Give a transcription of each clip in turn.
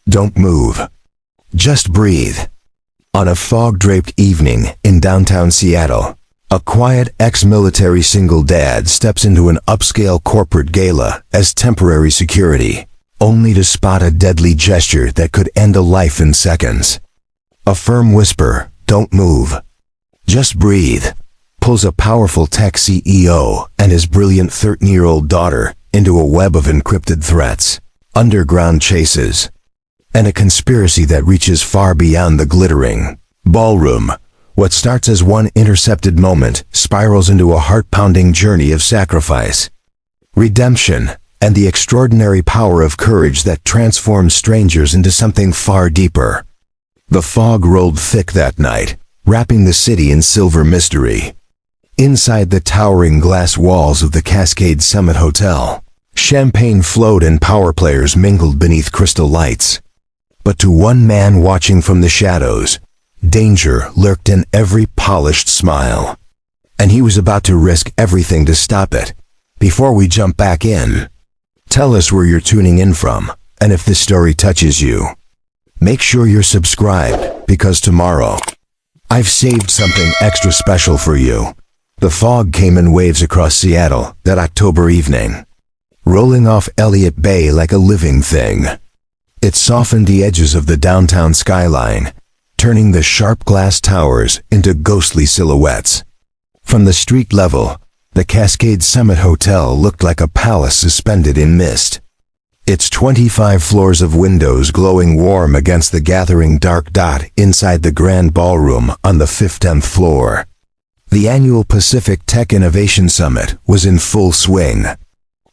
Don't move. Just breathe. On a fog-draped evening in downtown Seattle, a quiet ex-military single dad steps into an upscale corporate gala as temporary security, only to spot a deadly gesture that could end a life in seconds. A firm whisper, "Don't move. Just breathe," pulls a powerful tech CEO and his brilliant 13-year-old daughter into a web of encrypted threats, underground chases, and a conspiracy that reaches far beyond the glittering ballroom. What starts as one intercepted moment spirals into a heart-pounding journey of sacrifice, redemption, and the extraordinary power of courage that transforms strangers into something far deeper. The fog rolled thick that night, wrapping the city in silver mystery. Inside the towering glass walls of the Cascade Summit Hotel, champagne flowed and power players mingled beneath crystal lights. But to one man watching from the shadows, danger lurked in every polished smile. And he was about to risk everything to stop it. Before we jump back in, tell us where you're tuning in from, and if this story touches you. Make sure you're subscribed, because tomorrow, I've saved something extra special for you. The fog came in waves across Seattle that October evening, rolling off Elliott Bay like a living thing. It softened the edges of the downtown skyline, turning the sharp glass towers into ghostly silhouettes. From the street level, the Cascade Summit Hotel looked like a palace suspended in mist, its 25 floors of windows glowing warm against the gathering dark dot inside the grand ballroom on the 15th floor. The annual Pacific Tech Innovation Summit was in full swing.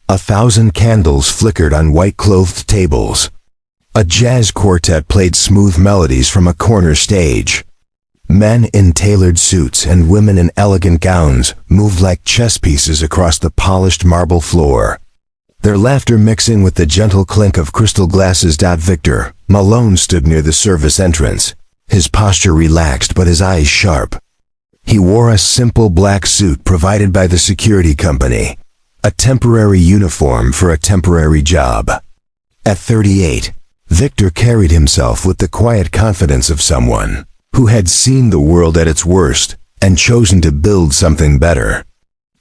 1,000 candles flickered on white-clothed tables. A jazz quartet played smooth melodies from a corner stage. Men in tailored suits and women in elegant gowns moved like chess pieces across the polished marble floor, their laughter mixing with the gentle clink of crystal glasses. Victor Malone stood near the service entrance, his posture relaxed but his eyes sharp. He wore a simple black suit provided by the security company, a temporary uniform for a temporary job. At 38, Victor carried himself with the quiet confidence of someone who had seen the world at its worst and chosen to build something better.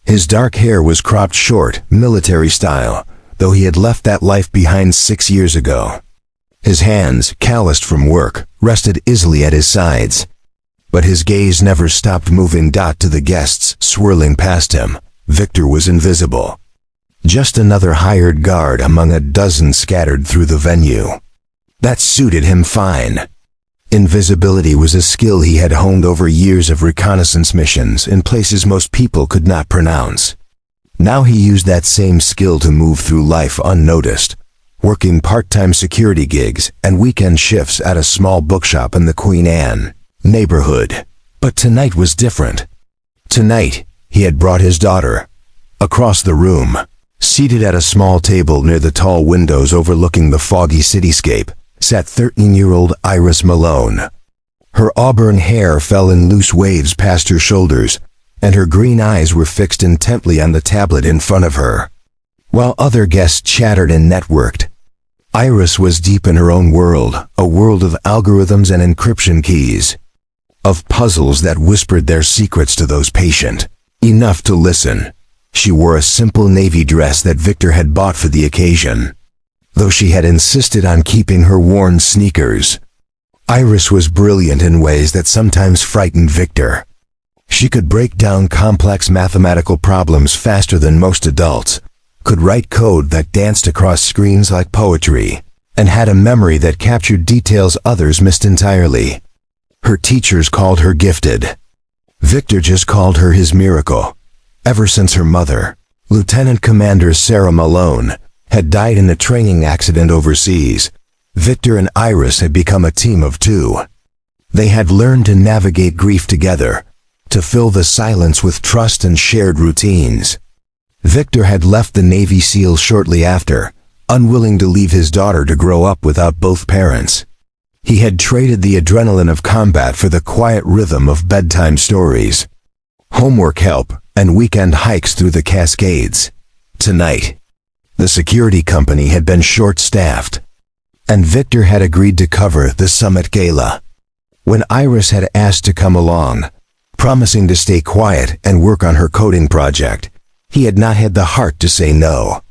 His dark hair was cropped short, military style, though he had left that life behind 6 years ago. His hands, calloused from work, rested easily at his sides, but his gaze never stopped moving. To the guests swirling past him, Victor was invisible. Just another hired guard among a dozen scattered through the venue. That suited him fine. Invisibility was a skill he had honed over years of reconnaissance missions in places most people could not pronounce. Now he used that same skill to move through life unnoticed, working part-time security gigs and weekend shifts at a small bookshop in the Queen Anne neighborhood. But tonight was different. Tonight, he had brought his daughter. Across the room, seated at a small table near the tall windows overlooking the foggy cityscape, sat 13-year-old Iris Malone. Her auburn hair fell in loose waves past her shoulders, and her green eyes were fixed intently on the tablet in front of her. While other guests chattered and networked, Iris was deep in her own world, a world of algorithms and encryption keys, of puzzles that whispered their secrets to those patient enough to listen. She wore a simple navy dress that Victor had bought for the occasion, though she had insisted on keeping her worn sneakers. Iris was brilliant in ways that sometimes frightened Victor. She could break down complex mathematical problems faster than most adults, could write code that danced across screens like poetry, and had a memory that captured details others missed entirely. Her teachers called her gifted. Victor just called her his miracle. Ever since her mother, Lieutenant Commander Sarah Malone, had died in a training accident overseas, Victor and Iris had become a team of two. They had learned to navigate grief together, to fill the silence with trust and shared routines. Victor had left the Navy SEALs shortly after, unwilling to leave his daughter to grow up without both parents. He had traded the adrenaline of combat for the quiet rhythm of bedtime stories, homework help, and weekend hikes through the Cascades. Tonight, the security company had been short-staffed. and Victor had agreed to cover the summit gala. When Iris had asked to come along, promising to stay quiet and work on her coding project, he had not had the heart to say no.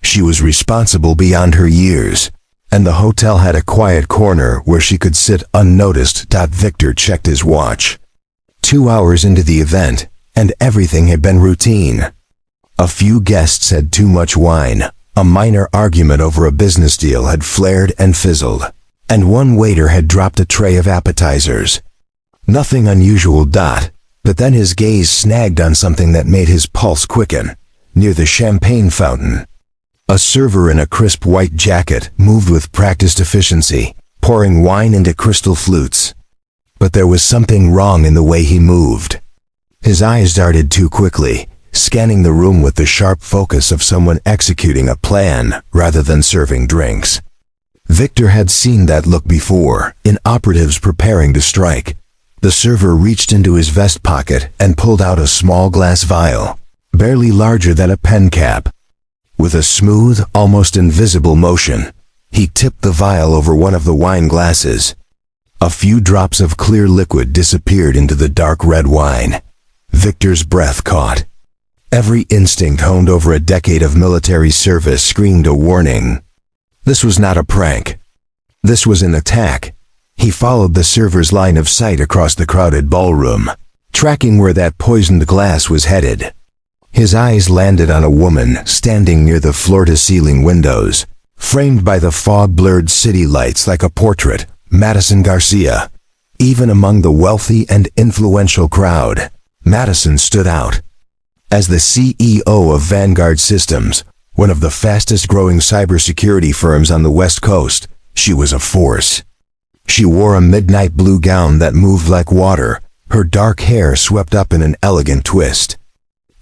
She was responsible beyond her years, and the hotel had a quiet corner where she could sit unnoticed. Victor checked his watch. 2 hours into the event, and everything had been routine. A few guests had too much wine, a minor argument over a business deal had flared and fizzled, and one waiter had dropped a tray of appetizers. Nothing unusual. But then his gaze snagged on something that made his pulse quicken, near the champagne fountain. A server in a crisp white jacket moved with practiced efficiency, pouring wine into crystal flutes. But there was something wrong in the way he moved. His eyes darted too quickly, scanning the room with the sharp focus of someone executing a plan rather than serving drinks. Victor had seen that look before, in operatives preparing to strike. The server reached into his vest pocket and pulled out a small glass vial, barely larger than a pen cap. With a smooth, almost invisible motion, he tipped the vial over one of the wine glasses. A few drops of clear liquid disappeared into the dark red wine. Victor's breath caught. Every instinct honed over a decade of military service screamed a warning. This was not a prank. This was an attack. He followed the server's line of sight across the crowded ballroom, tracking where that poisoned glass was headed. His eyes landed on a woman standing near the floor-to-ceiling windows, framed by the fog-blurred city lights like a portrait, Madison Garcia. Even among the wealthy and influential crowd, Madison stood out. As the CEO of Vanguard Systems, one of the fastest-growing cybersecurity firms on the West Coast, she was a force. She wore a midnight blue gown that moved like water, her dark hair swept up in an elegant twist.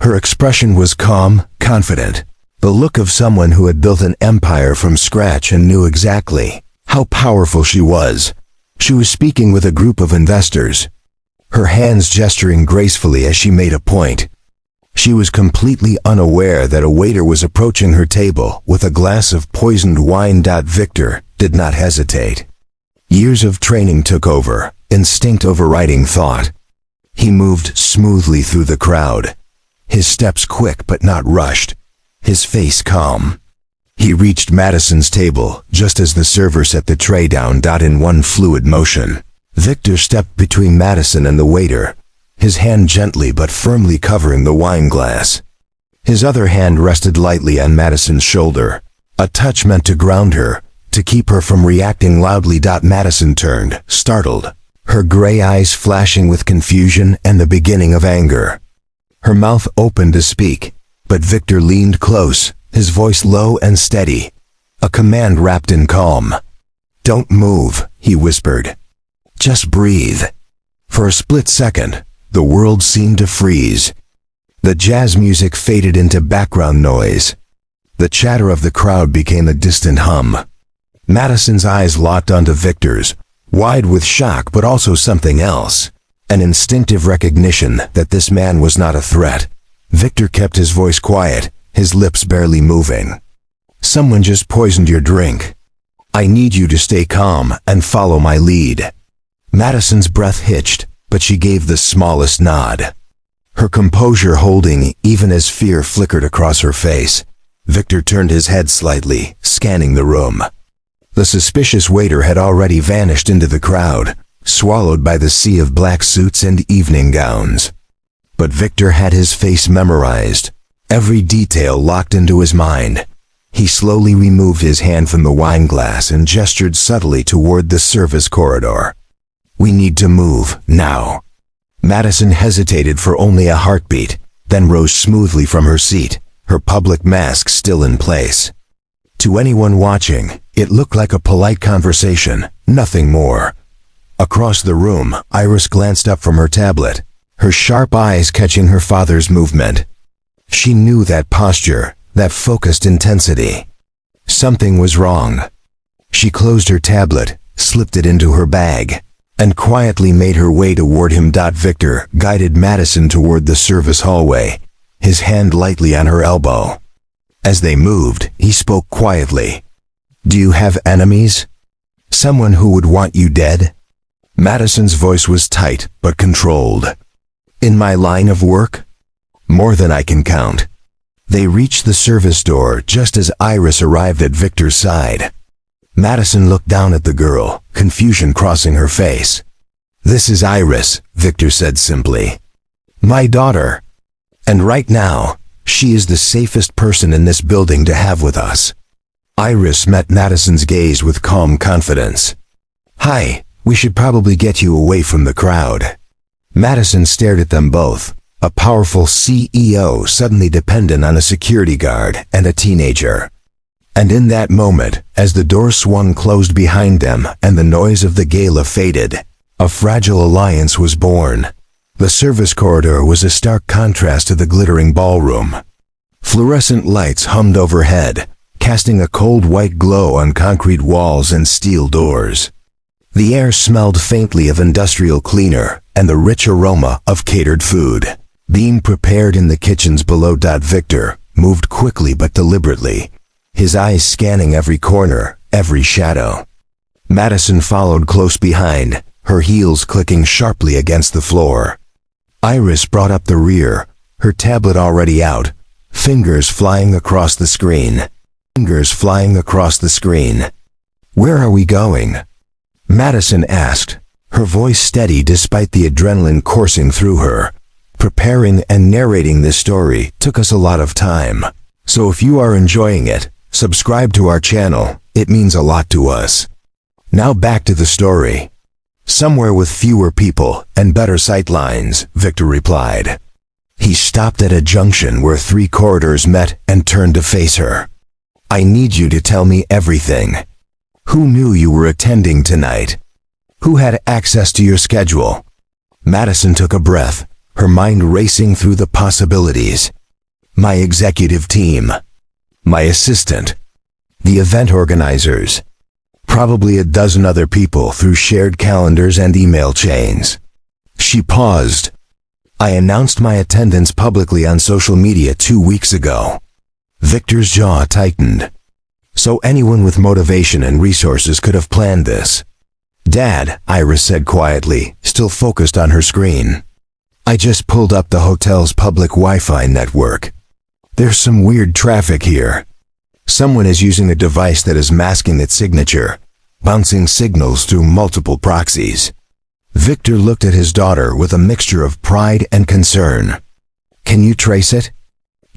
Her expression was calm, confident, the look of someone who had built an empire from scratch and knew exactly how powerful she was. She was speaking with a group of investors, her hands gesturing gracefully as she made a point. She was completely unaware that a waiter was approaching her table with a glass of poisoned wine. Victor did not hesitate. Years of training took over, instinct overriding thought. He moved smoothly through the crowd, his steps quick but not rushed, his face calm. He reached Madison's table just as the server set the tray down. In one fluid motion, Victor stepped between Madison and the waiter, his hand gently but firmly covering the wine glass. His other hand rested lightly on Madison's shoulder, a touch meant to ground her, to keep her from reacting loudly. Madison turned, startled, her gray eyes flashing with confusion and the beginning of anger. Her mouth opened to speak, but Victor leaned close, his voice low and steady, a command wrapped in calm. "Don't move," he whispered. "Just breathe." For a split second, the world seemed to freeze. The jazz music faded into background noise. The chatter of the crowd became a distant hum. Madison's eyes locked onto Victor's, wide with shock but also something else, an instinctive recognition that this man was not a threat. Victor kept his voice quiet, his lips barely moving. "Someone just poisoned your drink. I need you to stay calm and follow my lead." Madison's breath hitched, but she gave the smallest nod, her composure holding even as fear flickered across her face. Victor turned his head slightly, scanning the room. The suspicious waiter had already vanished into the crowd, swallowed by the sea of black suits and evening gowns. But Victor had his face memorized, every detail locked into his mind. He slowly removed his hand from the wine glass and gestured subtly toward the service corridor. "We need to move, now." Madison hesitated for only a heartbeat, then rose smoothly from her seat, her public mask still in place. To anyone watching, it looked like a polite conversation, nothing more. Across the room, Iris glanced up from her tablet, her sharp eyes catching her father's movement. She knew that posture, that focused intensity. Something was wrong. She closed her tablet, slipped it into her bag, and quietly made her way toward him. Victor guided Madison toward the service hallway, his hand lightly on her elbow. As they moved, he spoke quietly. "Do you have enemies?" Someone who would want you dead? Madison's voice was tight but controlled. In my line of work? More than I can count. They reached the service door just as Iris arrived at Victor's side. Madison looked down at the girl, confusion crossing her face. This is Iris, Victor said simply. My daughter. And right now, she is the safest person in this building to have with us. Iris met Madison's gaze with calm confidence. Hi, we should probably get you away from the crowd. Madison stared at them both, a powerful CEO suddenly dependent on a security guard and a teenager. And in that moment, as the door swung closed behind them and the noise of the gala faded, a fragile alliance was born. The service corridor was a stark contrast to the glittering ballroom. Fluorescent lights hummed overhead, casting a cold white glow on concrete walls and steel doors. The air smelled faintly of industrial cleaner and the rich aroma of catered food, being prepared in the kitchens below. Victor moved quickly but deliberately, his eyes scanning every corner, every shadow. Madison followed close behind, her heels clicking sharply against the floor. Iris brought up the rear, her tablet already out, fingers flying across the screen. Where are we going? Madison asked, her voice steady despite the adrenaline coursing through her. Preparing and narrating this story took us a lot of time, so if you are enjoying it, subscribe to our channel, it means a lot to us. Now back to the story. Somewhere with fewer people and better sightlines, Victor replied. He stopped at a junction where 3 corridors met and turned to face her. I need you to tell me everything. Who knew you were attending tonight? Who had access to your schedule? Madison took a breath, her mind racing through the possibilities. My executive team. My assistant. The event organizers. Probably a dozen other people through shared calendars and email chains. She paused. I announced my attendance publicly on social media 2 weeks ago. Victor's jaw tightened. So anyone with motivation and resources could have planned this. Dad, Iris said quietly, still focused on her screen. I just pulled up the hotel's public Wi-Fi network. There's some weird traffic here. Someone is using a device that is masking its signature, bouncing signals through multiple proxies. Victor looked at his daughter with a mixture of pride and concern. Can you trace it?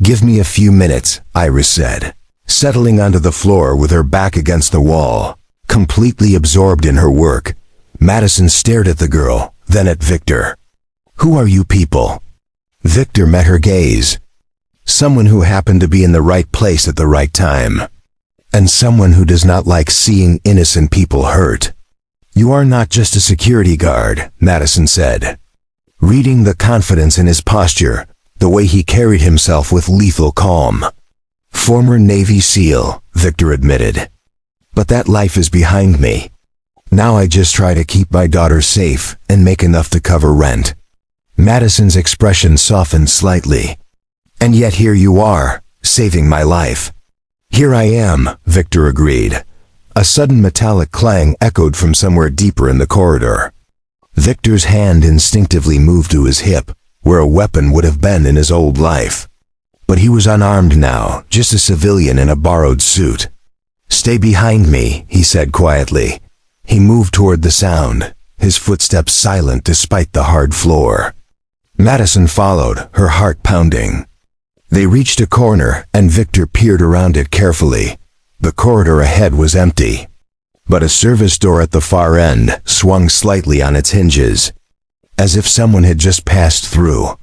Give me a few minutes, Iris said, settling onto the floor with her back against the wall, completely absorbed in her work. Madison stared at the girl, then at Victor. Who are you people? Victor met her gaze. Someone who happened to be in the right place at the right time. And someone who does not like seeing innocent people hurt. You are not just a security guard, Madison said. Reading the confidence in his posture, the way he carried himself with lethal calm. Former Navy SEAL, Victor admitted. But that life is behind me. Now I just try to keep my daughter safe and make enough to cover rent. Madison's expression softened slightly. And yet here you are, saving my life. Here I am, Victor agreed. A sudden metallic clang echoed from somewhere deeper in the corridor. Victor's hand instinctively moved to his hip, where a weapon would have been in his old life. But he was unarmed now, just a civilian in a borrowed suit. Stay behind me, he said quietly. He moved toward the sound, his footsteps silent despite the hard floor. Madison followed, her heart pounding. They reached a corner, and Victor peered around it carefully. The corridor ahead was empty. But a service door at the far end swung slightly on its hinges, as if someone had just passed through.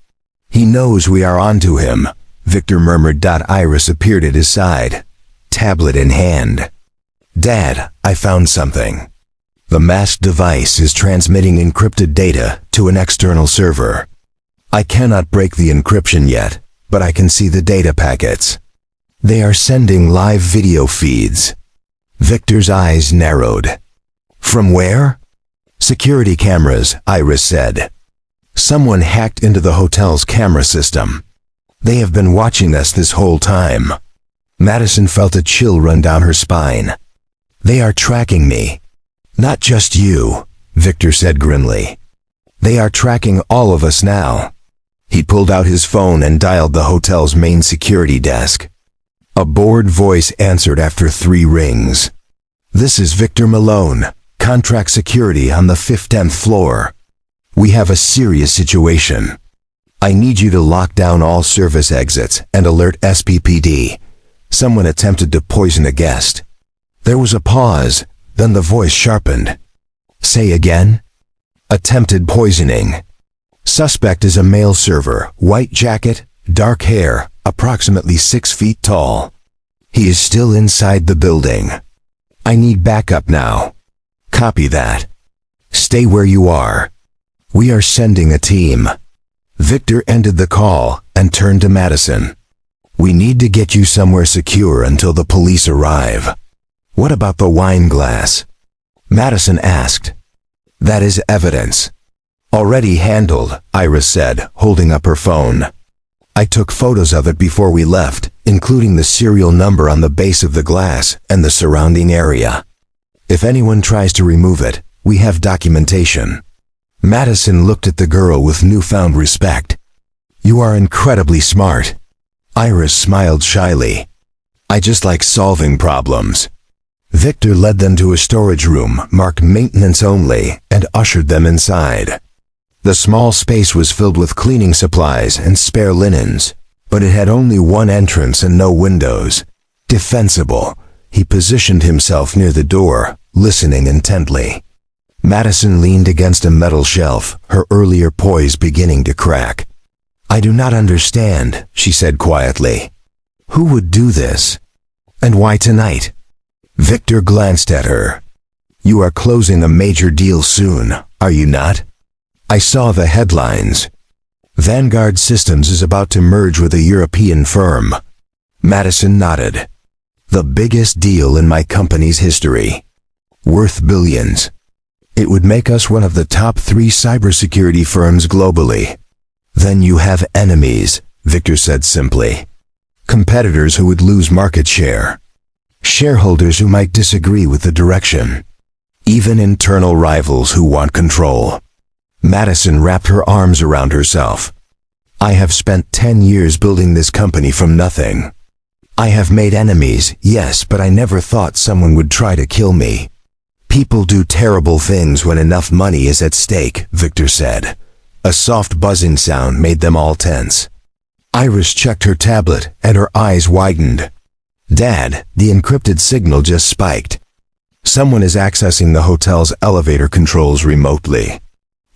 He knows we are onto him, Victor murmured. Iris appeared at his side, tablet in hand. Dad, I found something. The masked device is transmitting encrypted data to an external server. I cannot break the encryption yet, but I can see the data packets. They are sending live video feeds. Victor's eyes narrowed. From where? Security cameras, Iris said. Someone hacked into the hotel's camera system. They have been watching us this whole time. Madison felt a chill run down her spine. They are tracking me. Not just you, Victor said grimly. They are tracking all of us now. He pulled out his phone and dialed the hotel's main security desk. A bored voice answered after 3 rings. This is Victor Malone, contract security on the 15th floor. We have a serious situation. I need you to lock down all service exits and alert SPPD. Someone attempted to poison a guest. There was a pause, then the voice sharpened. Say again? Attempted poisoning. Suspect is a male server, white jacket, dark hair, approximately 6 feet tall. He is still inside the building. I need backup now. Copy that. Stay where you are. We are sending a team. Victor ended the call and turned to Madison. We need to get you somewhere secure until the police arrive. What about the wine glass? Madison asked. That is evidence. Already handled, Iris said, holding up her phone. I took photos of it before we left, including the serial number on the base of the glass and the surrounding area. If anyone tries to remove it, we have documentation. Madison looked at the girl with newfound respect. You are incredibly smart. Iris smiled shyly. I just like solving problems. Victor led them to a storage room marked maintenance only and ushered them inside. The small space was filled with cleaning supplies and spare linens, but it had only one entrance and no windows. Defensible, he positioned himself near the door, listening intently. Madison leaned against a metal shelf, her earlier poise beginning to crack. I do not understand, she said quietly. Who would do this? And why tonight? Victor glanced at her. You are closing a major deal soon, are you not? I saw the headlines. Vanguard Systems is about to merge with a European firm. Madison nodded. The biggest deal in my company's history. Worth billions. It would make us one of the top 3 cybersecurity firms globally. Then you have enemies, Victor said simply. Competitors who would lose market share. Shareholders who might disagree with the direction. Even internal rivals who want control. Madison wrapped her arms around herself. I have spent 10 years building this company from nothing. I have made enemies, yes, but I never thought someone would try to kill me. People do terrible things when enough money is at stake, Victor said. A soft buzzing sound made them all tense. Iris checked her tablet and her eyes widened. Dad, the encrypted signal just spiked. Someone is accessing the hotel's elevator controls remotely.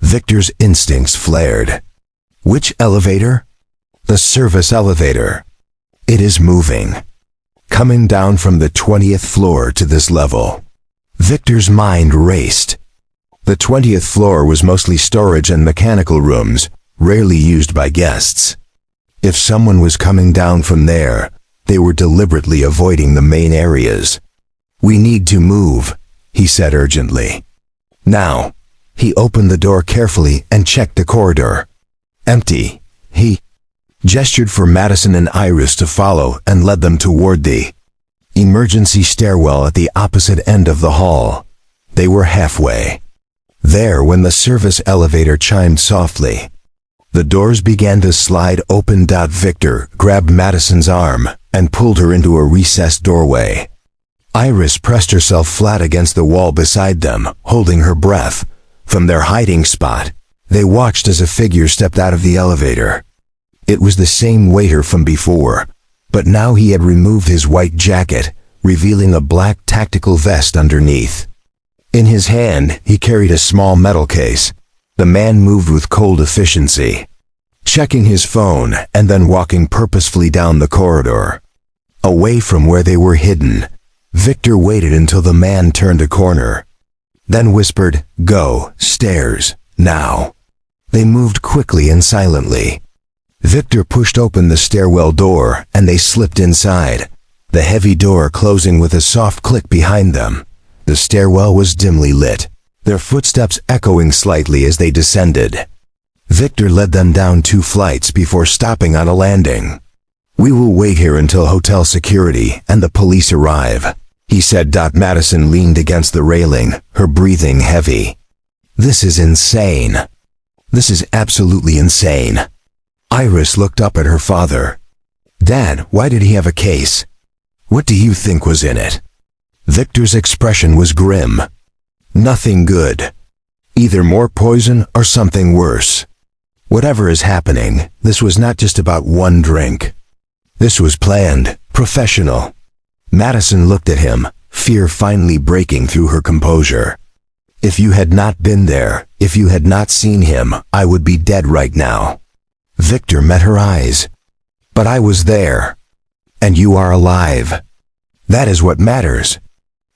Victor's instincts flared. Which elevator? The service elevator. It is moving. Coming down from the 20th floor to this level. Victor's mind raced. The 20th floor was mostly storage and mechanical rooms, rarely used by guests. If someone was coming down from there, they were deliberately avoiding the main areas. We need to move, he said urgently. Now. He opened the door carefully and checked the corridor. Empty. He gestured for Madison and Iris to follow and led them toward the emergency stairwell at the opposite end of the hall. They were halfway. There when the service elevator chimed softly. The doors began to slide open. Victor grabbed Madison's arm and pulled her into a recessed doorway. Iris pressed herself flat against the wall beside them, holding her breath. From their hiding spot, they watched as a figure stepped out of the elevator. It was the same waiter from before, but now he had removed his white jacket, revealing a black tactical vest underneath. In his hand, he carried a small metal case. The man moved with cold efficiency, checking his phone and then walking purposefully down the corridor. Away from where they were hidden, Victor waited until the man turned a corner. Then whispered, "Go, stairs, now." They moved quickly and silently. Victor pushed open the stairwell door and they slipped inside, the heavy door closing with a soft click behind them. The stairwell was dimly lit, their footsteps echoing slightly as they descended. Victor led them down 2 flights before stopping on a landing. We will wait here until hotel security and the police arrive. he said. Madison leaned against the railing, her breathing heavy. This is insane. This is absolutely insane. Iris looked up at her father. Dad, why did he have a case? What do you think was in it? Victor's expression was grim. Nothing good. Either more poison or something worse. Whatever is happening, this was not just about one drink. This was planned, professional. Madison looked at him, fear finally breaking through her composure. If you had not been there, if you had not seen him, I would be dead right now. Victor met her eyes. But I was there. And you are alive. That is what matters.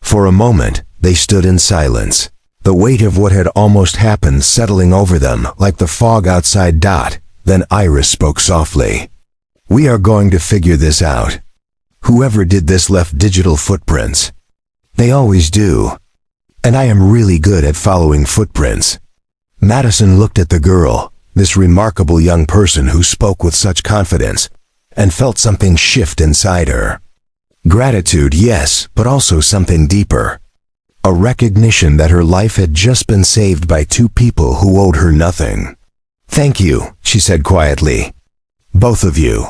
For a moment, they stood in silence, the weight of what had almost happened settling over them like the fog outside. Then Iris spoke softly. We are going to figure this out. Whoever did this left digital footprints. They always do. And I am really good at following footprints. Madison looked at the girl, this remarkable young person who spoke with such confidence, and felt something shift inside her. Gratitude, yes, but also something deeper. A recognition that her life had just been saved by two people who owed her nothing. Thank you, she said quietly. Both of you.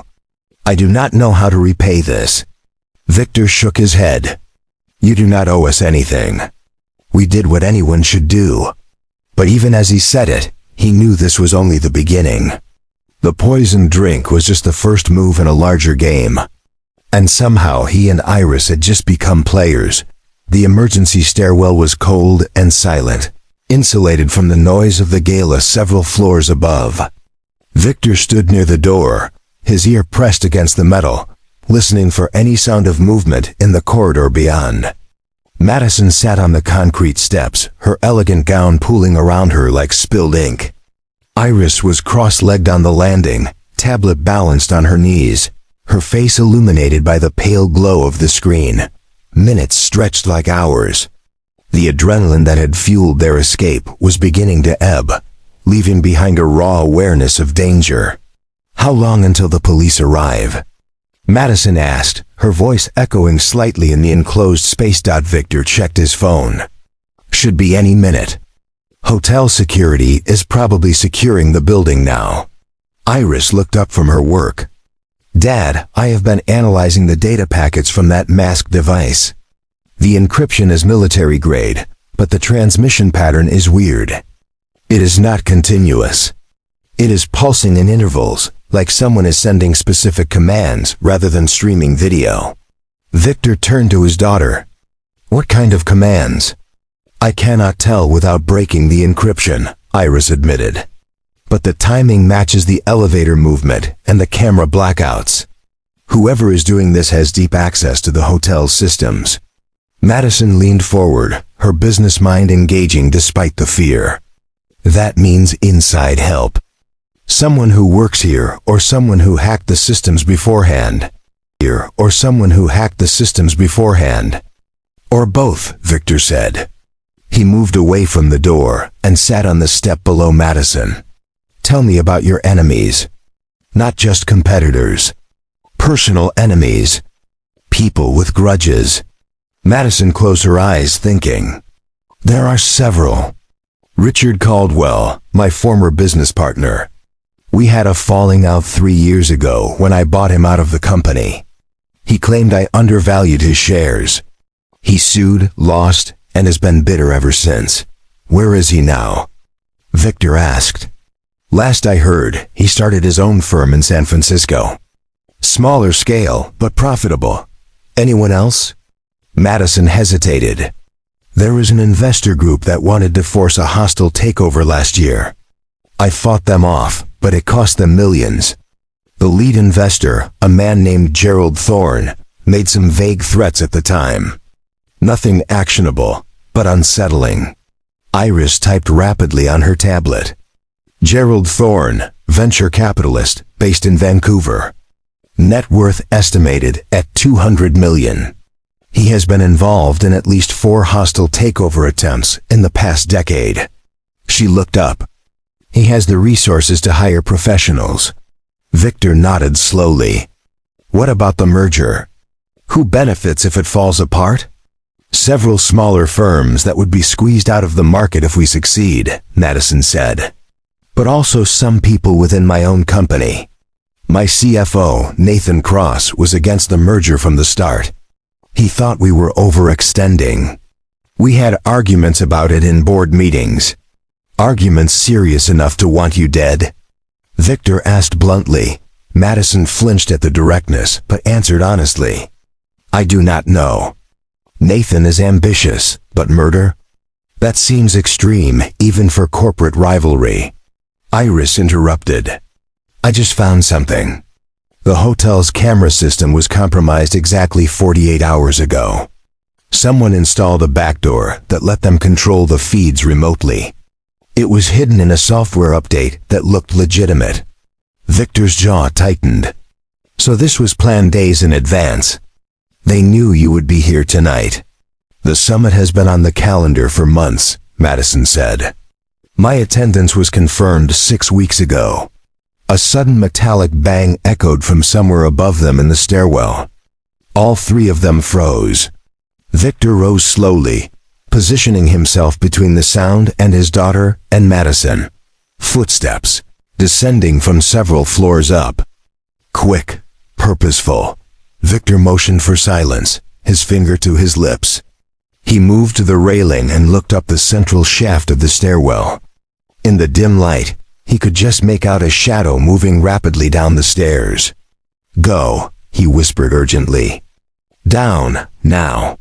I do not know how to repay this. Victor shook his head. You do not owe us anything. We did what anyone should do. But even as he said it, he knew this was only the beginning. The poisoned drink was just the first move in a larger game. And somehow he and Iris had just become players. The emergency stairwell was cold and silent, insulated from the noise of the gala several floors above. Victor stood near the door, his ear pressed against the metal, listening for any sound of movement in the corridor beyond. Madison sat on the concrete steps, her elegant gown pooling around her like spilled ink. Iris was cross-legged on the landing, tablet balanced on her knees, her face illuminated by the pale glow of the screen. Minutes stretched like hours. The adrenaline that had fueled their escape was beginning to ebb, leaving behind a raw awareness of danger. How long until the police arrive? Madison asked, her voice echoing slightly in the enclosed space. Victor checked his phone. Should be any minute. Hotel security is probably securing the building now. Iris looked up from her work. Dad, I have been analyzing the data packets from that masked device. The encryption is military grade, but the transmission pattern is weird. It is not continuous. It is pulsing in intervals, like someone is sending specific commands rather than streaming video. Victor turned to his daughter. What kind of commands? I cannot tell without breaking the encryption, Iris admitted. But the timing matches the elevator movement and the camera blackouts. Whoever is doing this has deep access to the hotel's systems. Madison leaned forward, her business mind engaging despite the fear. That means inside help. Someone who works here or someone who hacked the systems beforehand. Or someone who hacked the systems beforehand. Or both, Victor said. He moved away from the door and sat on the step below Madison. Tell me about your enemies. Not just competitors. Personal enemies. People with grudges. Madison closed her eyes, thinking. There are several. Richard Caldwell, my former business partner. We had a falling out 3 years ago when I bought him out of the company. He claimed I undervalued his shares. He sued, lost, and has been bitter ever since. Where is he now? Victor asked. Last I heard, he started his own firm in San Francisco. Smaller scale, but profitable. Anyone else? Madison hesitated. There was an investor group that wanted to force a hostile takeover last year. I fought them off, but it cost them millions. The lead investor, a man named Gerald Thorne, made some vague threats at the time. Nothing actionable, but unsettling. Iris typed rapidly on her tablet. Gerald Thorne, venture capitalist, based in Vancouver. Net worth estimated at $200 million. He has been involved in at least 4 hostile takeover attempts in the past decade. She looked up. He has the resources to hire professionals. Victor nodded slowly. What about the merger? Who benefits if it falls apart? Several smaller firms that would be squeezed out of the market if we succeed, Madison said. But also some people within my own company. My CFO, Nathan Cross, was against the merger from the start. He thought we were overextending. We had arguments about it in board meetings. Arguments serious enough to want you dead? Victor asked bluntly. Madison flinched at the directness, but answered honestly. I do not know. Nathan is ambitious, but murder? That seems extreme, even for corporate rivalry. Iris interrupted. I just found something. The hotel's camera system was compromised exactly 48 hours ago. Someone installed a backdoor that let them control the feeds remotely. It was hidden in a software update that looked legitimate. Victor's jaw tightened. So this was planned days in advance. They knew you would be here tonight. The summit has been on the calendar for months, Madison said. My attendance was confirmed 6 weeks ago. A sudden metallic bang echoed from somewhere above them in the stairwell. All three of them froze. Victor rose slowly, positioning himself between the sound and his daughter and Madison. Footsteps, descending from several floors up. Quick, purposeful. Victor motioned for silence, his finger to his lips. He moved to the railing and looked up the central shaft of the stairwell. In the dim light, he could just make out a shadow moving rapidly down the stairs. Go, he whispered urgently. Down, now.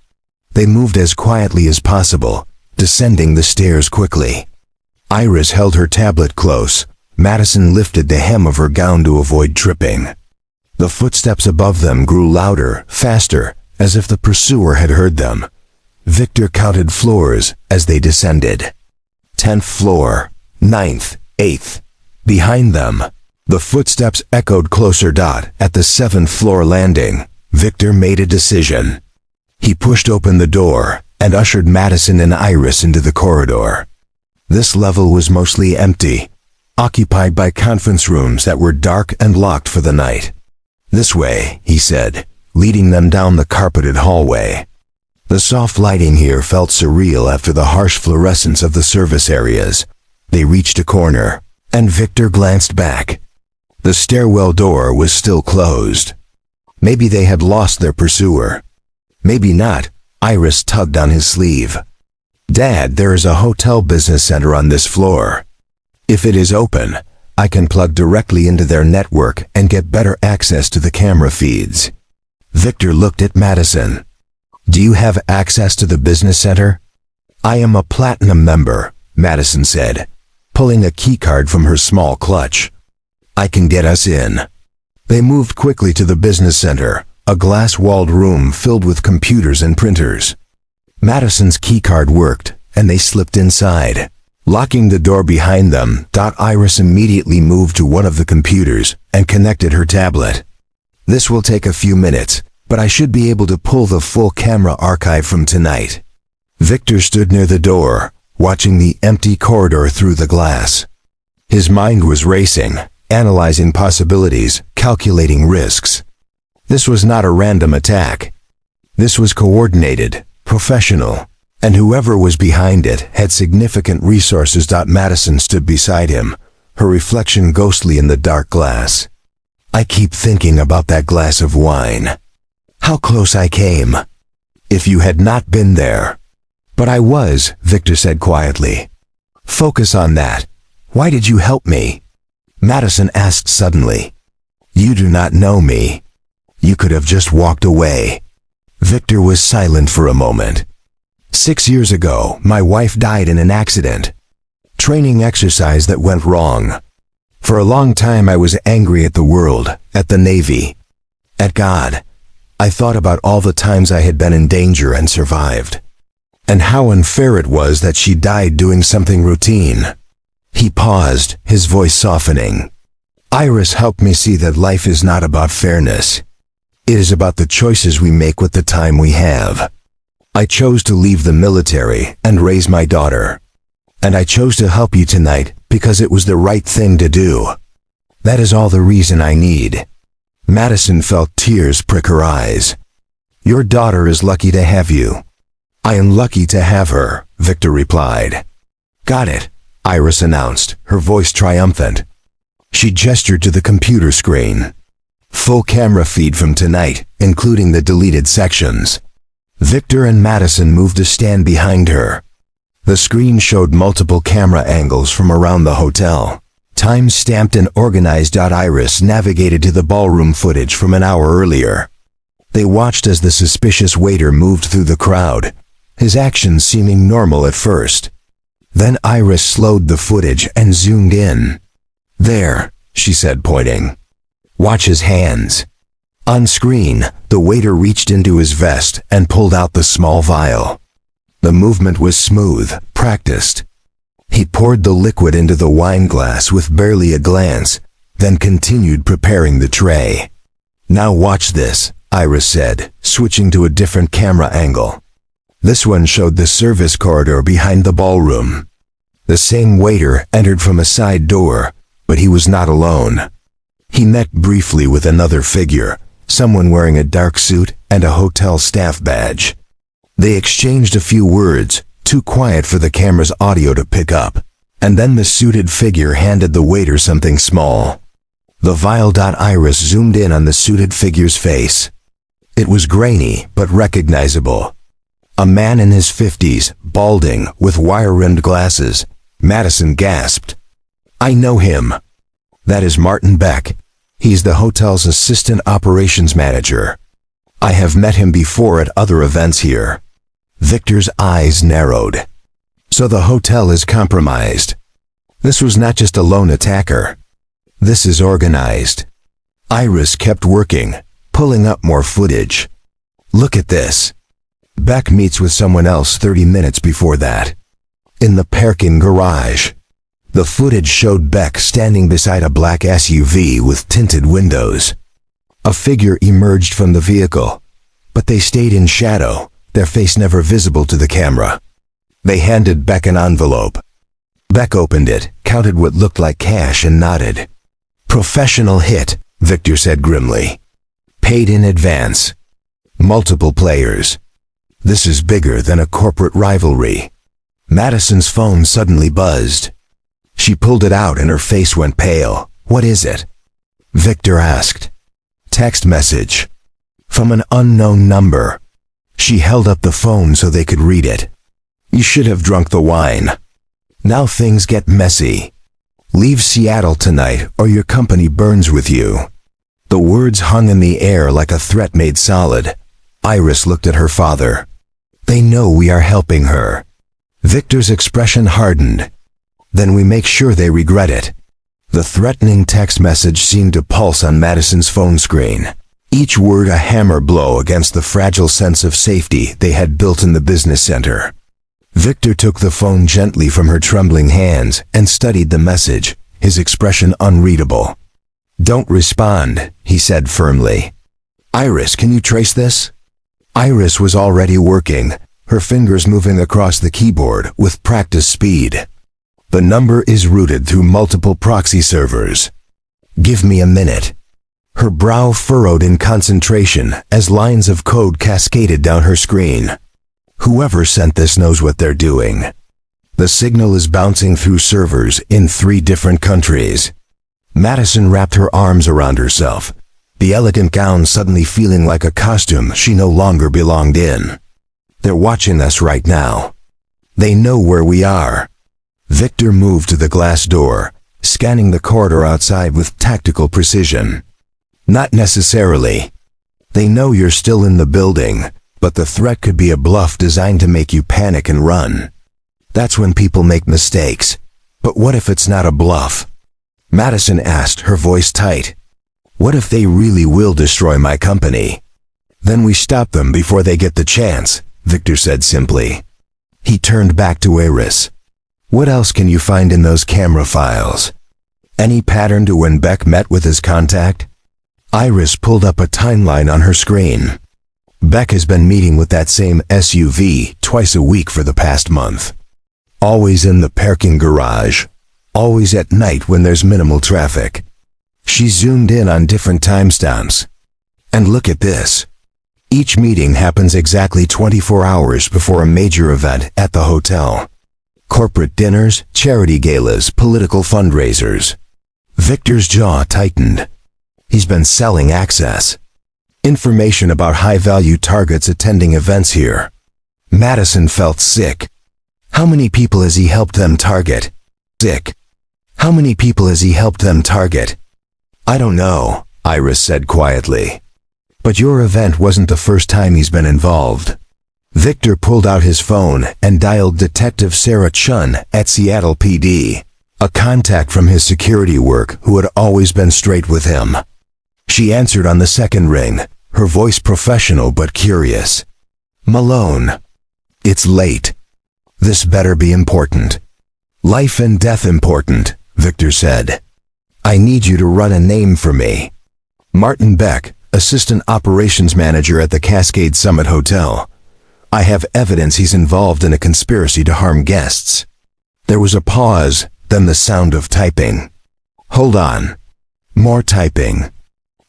They moved as quietly as possible, descending the stairs quickly. Iris held her tablet close. Madison lifted the hem of her gown to avoid tripping. The footsteps above them grew louder, faster, as if the pursuer had heard them. Victor counted floors as they descended. 10th floor, 9th, 8th. Behind them, the footsteps echoed closer. At the 7th floor landing, Victor made a decision. He pushed open the door and ushered Madison and Iris into the corridor. This level was mostly empty, occupied by conference rooms that were dark and locked for the night. This way, he said, leading them down the carpeted hallway. The soft lighting here felt surreal after the harsh fluorescence of the service areas. They reached a corner, and Victor glanced back. The stairwell door was still closed. Maybe they had lost their pursuer. Maybe not. Iris tugged on his sleeve. Dad, there is a hotel business center on this floor. If it is open, I can plug directly into their network and get better access to the camera feeds. Victor looked at Madison. Do you have access to the business center? I am a platinum member, Madison said, pulling a keycard from her small clutch. I can get us in. They moved quickly to the business center, a glass-walled room filled with computers and printers. Madison's keycard worked, and they slipped inside. Locking the door behind them, Iris immediately moved to one of the computers and connected her tablet. This will take a few minutes, but I should be able to pull the full camera archive from tonight. Victor stood near the door, watching the empty corridor through the glass. His mind was racing, analyzing possibilities, calculating risks. This was not a random attack. This was coordinated, professional, and whoever was behind it had significant resources. Madison stood beside him, her reflection ghostly in the dark glass. I keep thinking about that glass of wine. How close I came. If you had not been there. But I was, Victor said quietly. Focus on that. Why did you help me? Madison asked suddenly. You do not know me. You could have just walked away. Victor was silent for a moment. 6 years ago, my wife died in an accident. Training exercise that went wrong. For a long time I was angry at the world, at the Navy, at God. I thought about all the times I had been in danger and survived. And how unfair it was that she died doing something routine. He paused, his voice softening. Iris helped me see that life is not about fairness. It is about the choices we make with the time we have. I chose to leave the military and raise my daughter. And I chose to help you tonight because it was the right thing to do. That is all the reason I need. Madison felt tears prick her eyes. Your daughter is lucky to have you. I am lucky to have her, Victor replied. Got it, Iris announced, her voice triumphant. She gestured to the computer screen. Full camera feed from tonight, including the deleted sections. Victor and Madison moved to stand behind her. The screen showed multiple camera angles from around the hotel. Time-stamped and organized. Iris navigated to the ballroom footage from an hour earlier. They watched as the suspicious waiter moved through the crowd, his actions seeming normal at first. Then Iris slowed the footage and zoomed in. There, she said, pointing. Watch his hands. On screen, the waiter reached into his vest and pulled out the small vial. The movement was smooth, practiced. He poured the liquid into the wine glass with barely a glance, then continued preparing the tray. Now watch this, Iris said, switching to a different camera angle. This one showed the service corridor behind the ballroom. The same waiter entered from a side door, but he was not alone. He met briefly with another figure, someone wearing a dark suit and a hotel staff badge. They exchanged a few words, too quiet for the camera's audio to pick up, and then the suited figure handed the waiter something small. The vial. Iris zoomed in on the suited figure's face. It was grainy but recognizable. A man in his 50s, balding, with wire-rimmed glasses. Madison gasped. I know him. That is Martin Beck. He's the hotel's assistant operations manager. I have met him before at other events here. Victor's eyes narrowed. So the hotel is compromised. This was not just a lone attacker. This is organized. Iris kept working, pulling up more footage. Look at this. Beck meets with someone else 30 minutes before that. In the parking garage. The footage showed Beck standing beside a black SUV with tinted windows. A figure emerged from the vehicle, but they stayed in shadow, their face never visible to the camera. They handed Beck an envelope. Beck opened it, counted what looked like cash and nodded. Professional hit, Victor said grimly. Paid in advance. Multiple players. This is bigger than a corporate rivalry. Madison's phone suddenly buzzed. She pulled it out and her face went pale. What is it? Victor asked. Text message. From an unknown number. She held up the phone so they could read it. You should have drunk the wine. Now things get messy. Leave Seattle tonight or your company burns with you. The words hung in the air like a threat made solid. Iris looked at her father. They know we are helping her. Victor's expression hardened. Then we make sure they regret it. The threatening text message seemed to pulse on Madison's phone screen. Each word a hammer blow against the fragile sense of safety they had built in the business center. Victor took the phone gently from her trembling hands and studied the message, his expression unreadable. Don't respond, he said firmly. Iris, can you trace this? Iris was already working, her fingers moving across the keyboard with practiced speed. The number is routed through multiple proxy servers. Give me a minute. Her brow furrowed in concentration as lines of code cascaded down her screen. Whoever sent this knows what they're doing. The signal is bouncing through servers in 3 different countries. Madison wrapped her arms around herself, the elegant gown suddenly feeling like a costume she no longer belonged in. They're watching us right now. They know where we are. Victor moved to the glass door, scanning the corridor outside with tactical precision. Not necessarily. They know you're still in the building, but the threat could be a bluff designed to make you panic and run. That's when people make mistakes. But what if it's not a bluff? Madison asked, her voice tight. What if they really will destroy my company? Then we stop them before they get the chance, Victor said simply. He turned back to Iris. What else can you find in those camera files? Any pattern to when Beck met with his contact? Iris pulled up a timeline on her screen. Beck has been meeting with that same SUV twice a week for the past month. Always in the parking garage. Always at night when there's minimal traffic. She zoomed in on different timestamps. And look at this. Each meeting happens exactly 24 hours before a major event at the hotel. Corporate dinners, charity galas, political fundraisers. Victor's jaw tightened. He's been selling access. Information about high-value targets attending events here. Madison felt sick. How many people has he helped them target? Sick. How many people has he helped them target? I don't know, Iris said quietly. But your event wasn't the first time he's been involved. Victor pulled out his phone and dialed Detective Sarah Chun at Seattle PD, a contact from his security work who had always been straight with him. She answered on the second ring, her voice professional but curious. Malone. It's late. This better be important. Life and death important, Victor said. I need you to run a name for me. Martin Beck, Assistant Operations Manager at the Cascade Summit Hotel. I have evidence he's involved in a conspiracy to harm guests. There was a pause, then the sound of typing. Hold on. More typing.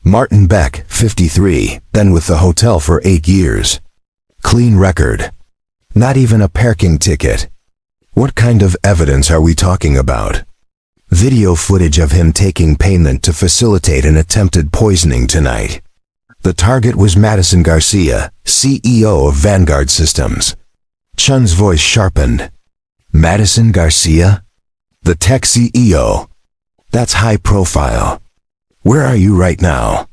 Martin Beck, 53, been with the hotel for 8 years. Clean record. Not even a parking ticket. What kind of evidence are we talking about? Video footage of him taking payment to facilitate an attempted poisoning tonight. The target was Madison Garcia, CEO of Vanguard Systems. Chun's voice sharpened. Madison Garcia? The tech CEO? That's high profile. Where are you right now?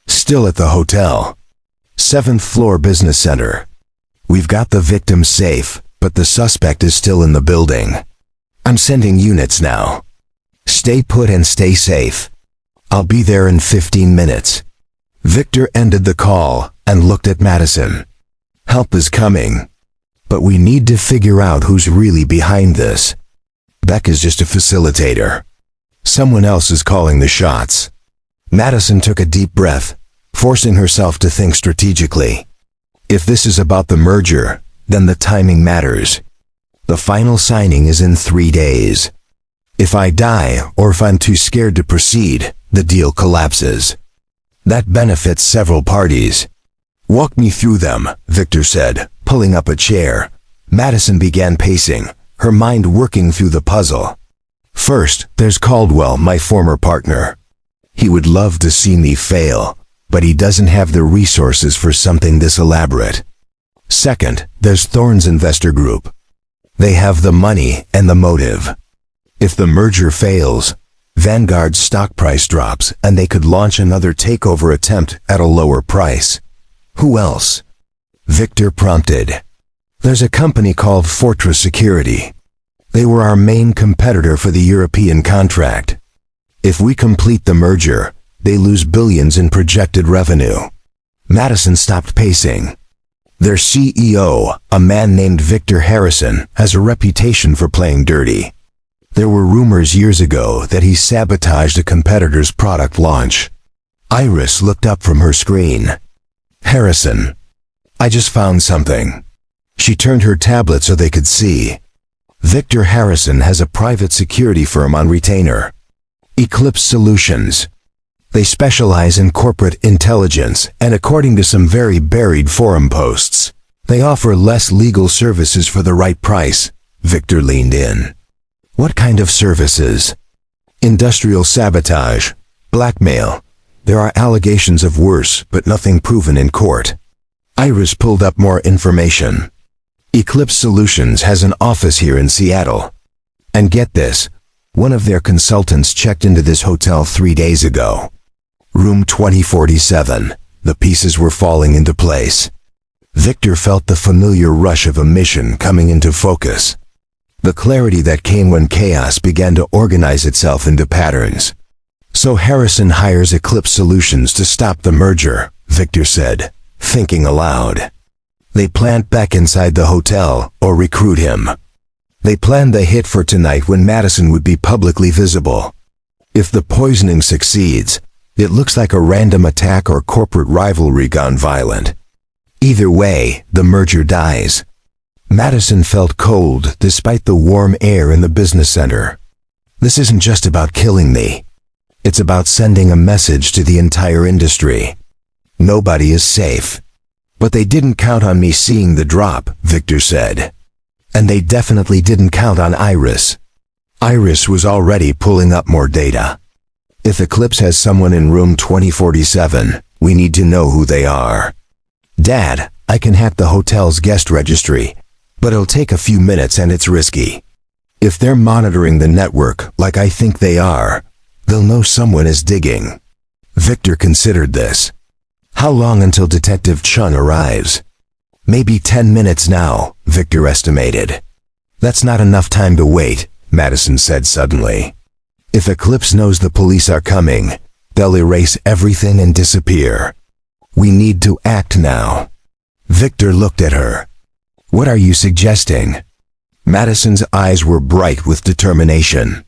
Still at the hotel. 7th floor business center. We've got the victim safe, but the suspect is still in the building. I'm sending units now. Stay put and stay safe. I'll be there in 15 minutes. Victor ended the call and looked at Madison. Help is coming. But we need to figure out who's really behind this. Beck is just a facilitator. Someone else is calling the shots. Madison took a deep breath, forcing herself to think strategically. If this is about the merger, then the timing matters. The final signing is in 3 days. If I die or if I'm too scared to proceed, the deal collapses. That benefits several parties. Walk me through them, Victor said, pulling up a chair. Madison began pacing, her mind working through the puzzle. First, there's Caldwell, my former partner. He would love to see me fail, but he doesn't have the resources for something this elaborate. Second, there's Thorne's Investor Group. They have the money and the motive. If the merger fails, Vanguard's stock price drops and they could launch another takeover attempt at a lower price. Who else? Victor prompted. There's a company called Fortress Security. They were our main competitor for the European contract. If we complete the merger, they lose billions in projected revenue. Madison stopped pacing. Their CEO, a man named Victor Harrison, has a reputation for playing dirty. There were rumors years ago that he sabotaged a competitor's product launch. Iris looked up from her screen. Harrison. I just found something. She turned her tablet so they could see. Victor Harrison has a private security firm on retainer. Eclipse Solutions. They specialize in corporate intelligence, and according to some very buried forum posts, they offer less legal services for the right price. Victor leaned in. What kind of services? Industrial sabotage, blackmail. There are allegations of worse, but nothing proven in court. Iris pulled up more information. Eclipse Solutions has an office here in Seattle. And get this, one of their consultants checked into this hotel 3 days ago. Room 2047. The pieces were falling into place. Victor felt the familiar rush of a mission coming into focus. The clarity that came when chaos began to organize itself into patterns. So Harrison hires Eclipse Solutions to stop the merger, Victor said, thinking aloud. They plant Beck inside the hotel or recruit him. They planned the hit for tonight when Madison would be publicly visible. If the poisoning succeeds, it looks like a random attack or corporate rivalry gone violent. Either way, the merger dies. Madison felt cold despite the warm air in the business center. This isn't just about killing me. It's about sending a message to the entire industry. Nobody is safe. But they didn't count on me seeing the drop, Victor said. And they definitely didn't count on Iris. Iris was already pulling up more data. If Eclipse has someone in room 2047, we need to know who they are. Dad, I can hack the hotel's guest registry, but it'll take a few minutes and it's risky. If they're monitoring the network like I think they are, they'll know someone is digging. Victor considered this. How long until Detective Chun arrives? Maybe 10 minutes now, Victor estimated. That's not enough time to wait, Madison said suddenly. If Eclipse knows the police are coming, they'll erase everything and disappear. We need to act now. Victor looked at her. What are you suggesting? Madison's eyes were bright with determination.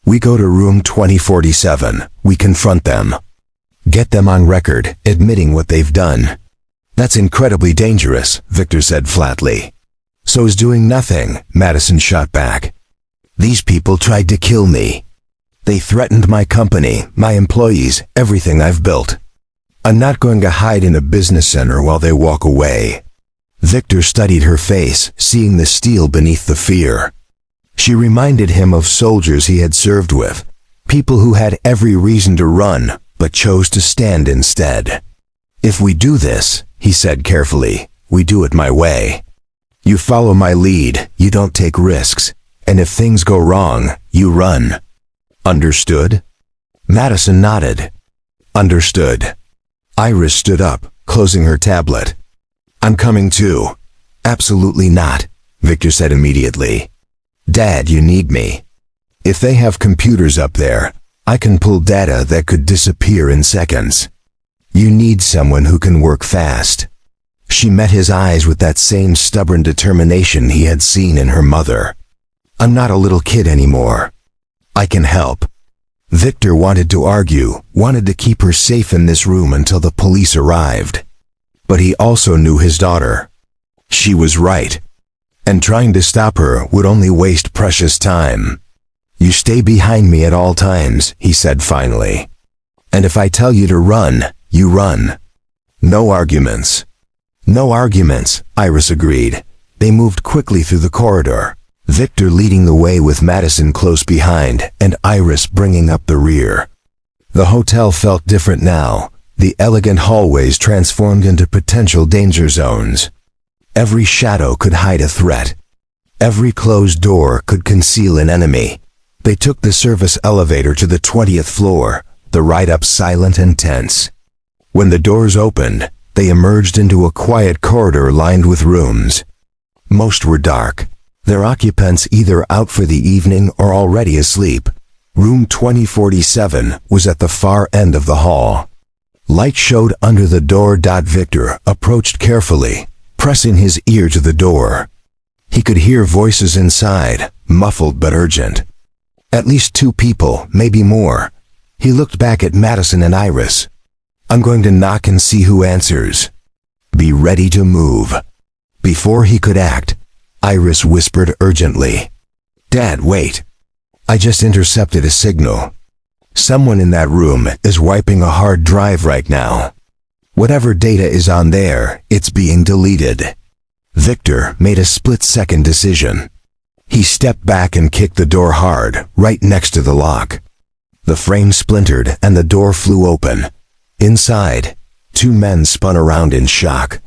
We go to room 2047. We confront them. Get them on record, admitting what they've done. That's incredibly dangerous, Victor said flatly. So is doing nothing, Madison shot back. These people tried to kill me. They threatened my company, my employees, everything I've built. I'm not going to hide in a business center while they walk away. Victor studied her face, seeing the steel beneath the fear. She reminded him of soldiers he had served with, people who had every reason to run, but chose to stand instead. If we do this, he said carefully, we do it my way. You follow my lead, you don't take risks, and if things go wrong, you run. Understood? Madison nodded. Understood. Iris stood up, closing her tablet. I'm coming too. Absolutely not, Victor said immediately. Dad, you need me. If they have computers up there, I can pull data that could disappear in seconds. You need someone who can work fast. She met his eyes with that same stubborn determination he had seen in her mother. I'm not a little kid anymore. I can help. Victor wanted to argue, wanted to keep her safe in this room until the police arrived. But he also knew his daughter. She was right. And trying to stop her would only waste precious time. You stay behind me at all times, he said finally. And if I tell you to run, you run. No arguments. No arguments, Iris agreed. They moved quickly through the corridor, Victor leading the way with Madison close behind and Iris bringing up the rear. The hotel felt different now, the elegant hallways transformed into potential danger zones. Every shadow could hide a threat. Every closed door could conceal an enemy. They took the service elevator to the 20th floor, the ride up silent and tense. When the doors opened, they emerged into a quiet corridor lined with rooms. Most were dark, their occupants either out for the evening or already asleep. Room 2047 was at the far end of the hall. Light showed under the door. Victor approached carefully, pressing his ear to the door. He could hear voices inside, muffled but urgent. At least 2 people, maybe more. He looked back at Madison and Iris. I'm going to knock and see who answers. Be ready to move. Before he could act, Iris whispered urgently. Dad, wait. I just intercepted a signal. Someone in that room is wiping a hard drive right now. Whatever data is on there, it's being deleted. Victor made a split-second decision. He stepped back and kicked the door hard, right next to the lock. The frame splintered and the door flew open. Inside, 2 men spun around in shock.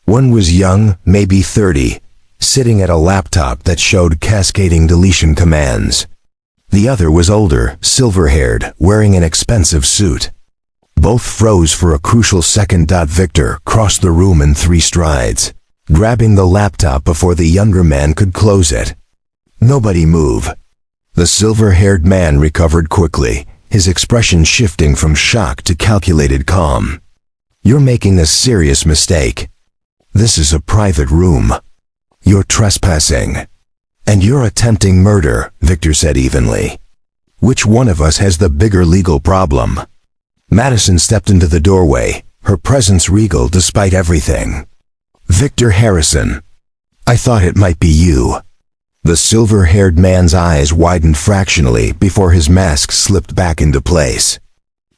One was young, maybe 30, sitting at a laptop that showed cascading deletion commands. The other was older, silver-haired, wearing an expensive suit. Both froze for a crucial second. Victor crossed the room in 3 strides, grabbing the laptop before the younger man could close it. Nobody move. The silver-haired man recovered quickly, his expression shifting from shock to calculated calm. You're making a serious mistake. This is a private room. You're trespassing. And you're attempting murder, Victor said evenly. Which one of us has the bigger legal problem? Madison stepped into the doorway, her presence regal despite everything. Victor Harrison. I thought it might be you. The silver-haired man's eyes widened fractionally before his mask slipped back into place.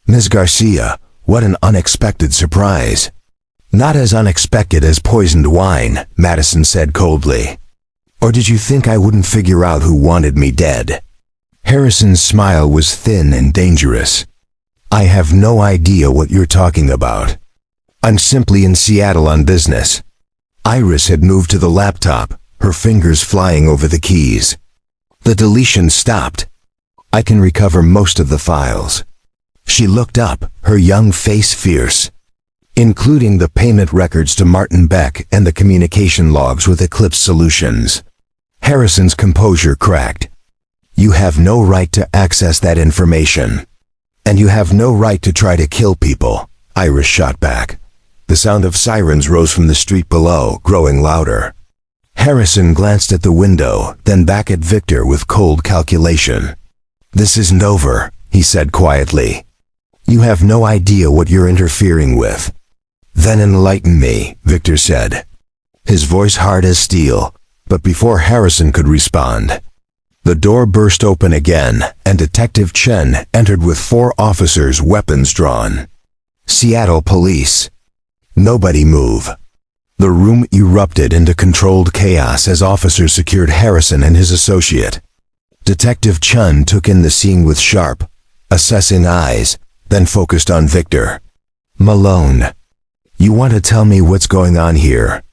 Ms. Garcia, what an unexpected surprise. Not as unexpected as poisoned wine, Madison said coldly. Or did you think I wouldn't figure out who wanted me dead? Harrison's smile was thin and dangerous. I have no idea what you're talking about. I'm simply in Seattle on business. Iris had moved to the laptop, her fingers flying over the keys. The deletion stopped. I can recover most of the files. She looked up, her young face fierce. Including the payment records to Martin Beck and the communication logs with Eclipse Solutions. Harrison's composure cracked. You have no right to access that information. And you have no right to try to kill people, Iris shot back. The sound of sirens rose from the street below, growing louder. Harrison glanced at the window, then back at Victor with cold calculation. This isn't over, he said quietly. You have no idea what you're interfering with. Then enlighten me, Victor said. His voice hard as steel, but before Harrison could respond, the door burst open again, and Detective Chen entered with 4 officers, weapons drawn. Seattle police. Nobody move. The room erupted into controlled chaos as officers secured Harrison and his associate. Detective Chen took in the scene with sharp, assessing eyes, then focused on Victor. Malone. You want to tell me what's going on here?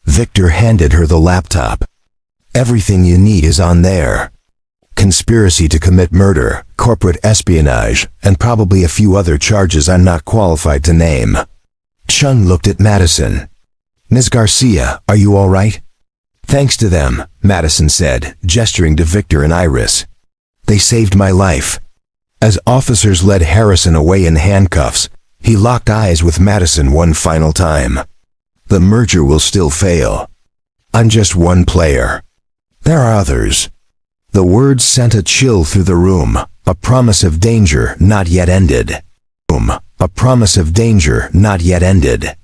Victor handed her the laptop. Everything you need is on there. Conspiracy to commit murder, corporate espionage, and probably a few other charges I'm not qualified to name. Chung looked at Madison. Ms. Garcia, are you all right? Thanks to them, Madison said, gesturing to Victor and Iris. They saved my life. As officers led Harrison away in handcuffs, he locked eyes with Madison one final time. The merger will still fail. I'm just one player. There are others. The words sent a chill through the room, a promise of danger not yet ended. A promise of danger not yet ended.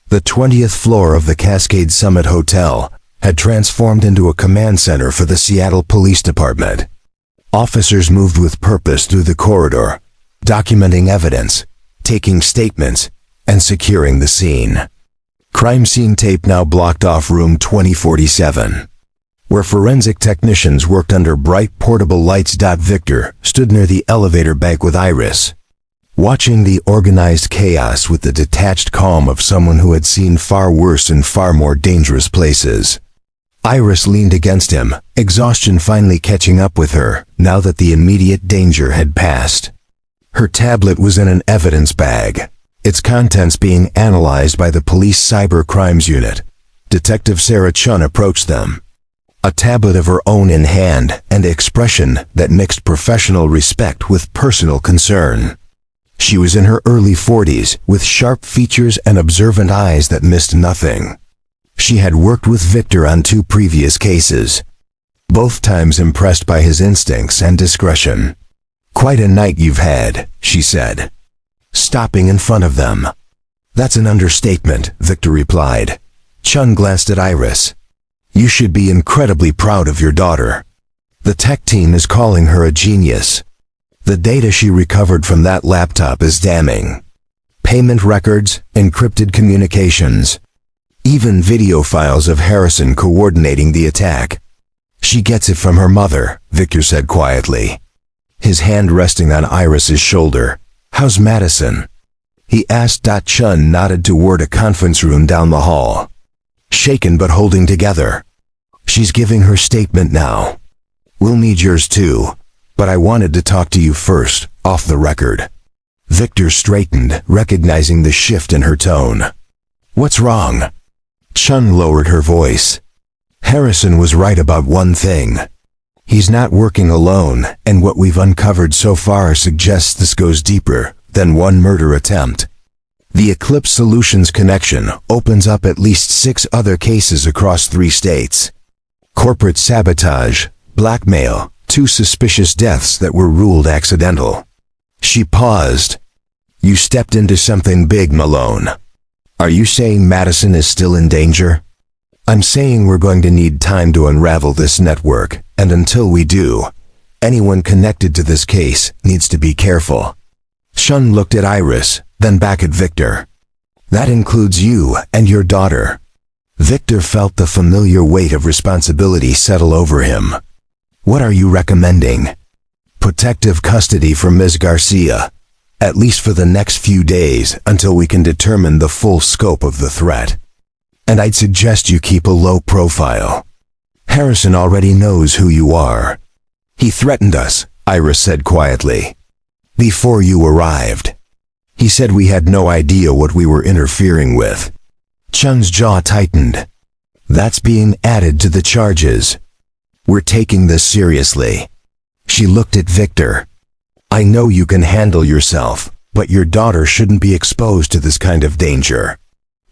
The 20th floor of the Cascade Summit Hotel had transformed into a command center for the Seattle Police Department. Officers moved with purpose through the corridor, documenting evidence, taking statements, and securing the scene. Crime scene tape now blocked off room 2047, where forensic technicians worked under bright portable lights. Victor stood near the elevator bank with Iris, watching the organized chaos with the detached calm of someone who had seen far worse and far more dangerous places. Iris leaned against him, exhaustion finally catching up with her now that the immediate danger had passed. Her tablet was in an evidence bag, its contents being analyzed by the police cyber crimes unit. Detective Sarah Chun approached them, a tablet of her own in hand, and expression that mixed professional respect with personal concern. She was in her early 40s, with sharp features and observant eyes that missed nothing. She had worked with Victor on 2 previous cases, both times impressed by his instincts and discretion. Quite a night you've had, she said, stopping in front of them. That's an understatement, Victor replied. Chun glanced at Iris. You should be incredibly proud of your daughter. The tech team is calling her a genius. The data she recovered from that laptop is damning. Payment records, encrypted communications, even video files of Harrison coordinating the attack. She gets it from her mother, Victor said quietly, his hand resting on Iris's shoulder. How's Madison? He asked. Chun nodded toward a conference room down the hall. Shaken but holding together. She's giving her statement now. We'll need yours too, but I wanted to talk to you first, off the record. Victor straightened, recognizing the shift in her tone. What's wrong? Chun lowered her voice. Harrison was right about one thing. He's not working alone, and what we've uncovered so far suggests this goes deeper than one murder attempt. The Eclipse Solutions connection opens up at least 6 other cases across 3 states. Corporate sabotage, blackmail, 2 suspicious deaths that were ruled accidental. She paused. You stepped into something big, Malone. Are you saying Madison is still in danger? I'm saying we're going to need time to unravel this network, and until we do, anyone connected to this case needs to be careful. Chun looked at Iris, then back at Victor. That includes you and your daughter. Victor felt the familiar weight of responsibility settle over him. What are you recommending? Protective custody for Ms. Garcia, at least for the next few days until we can determine the full scope of the threat. And I'd suggest you keep a low profile. Harrison already knows who you are. He threatened us, Iris said quietly. Before you arrived. He said we had no idea what we were interfering with. Chun's jaw tightened. That's being added to the charges. We're taking this seriously. She looked at Victor. I know you can handle yourself, but your daughter shouldn't be exposed to this kind of danger.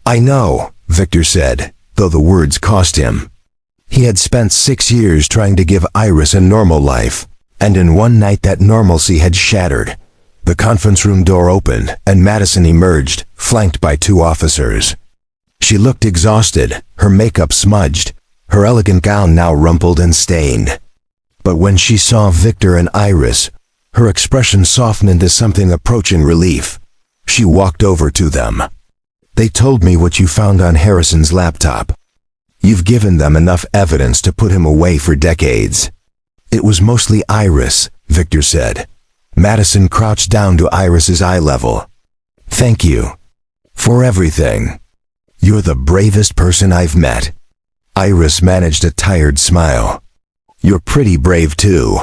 I know, Victor said, though the words cost him. He had spent 6 years trying to give Iris a normal life, and in one night that normalcy had shattered. The conference room door opened, and Madison emerged, flanked by 2 officers. She looked exhausted, her makeup smudged, her elegant gown now rumpled and stained. But when she saw Victor and Iris, her expression softened into something approaching relief. She walked over to them. They told me what you found on Harrison's laptop. You've given them enough evidence to put him away for decades. It was mostly Iris, Victor said. Madison crouched down to Iris's eye level. Thank you. For everything. You're the bravest person I've met. Iris managed a tired smile. You're pretty brave too.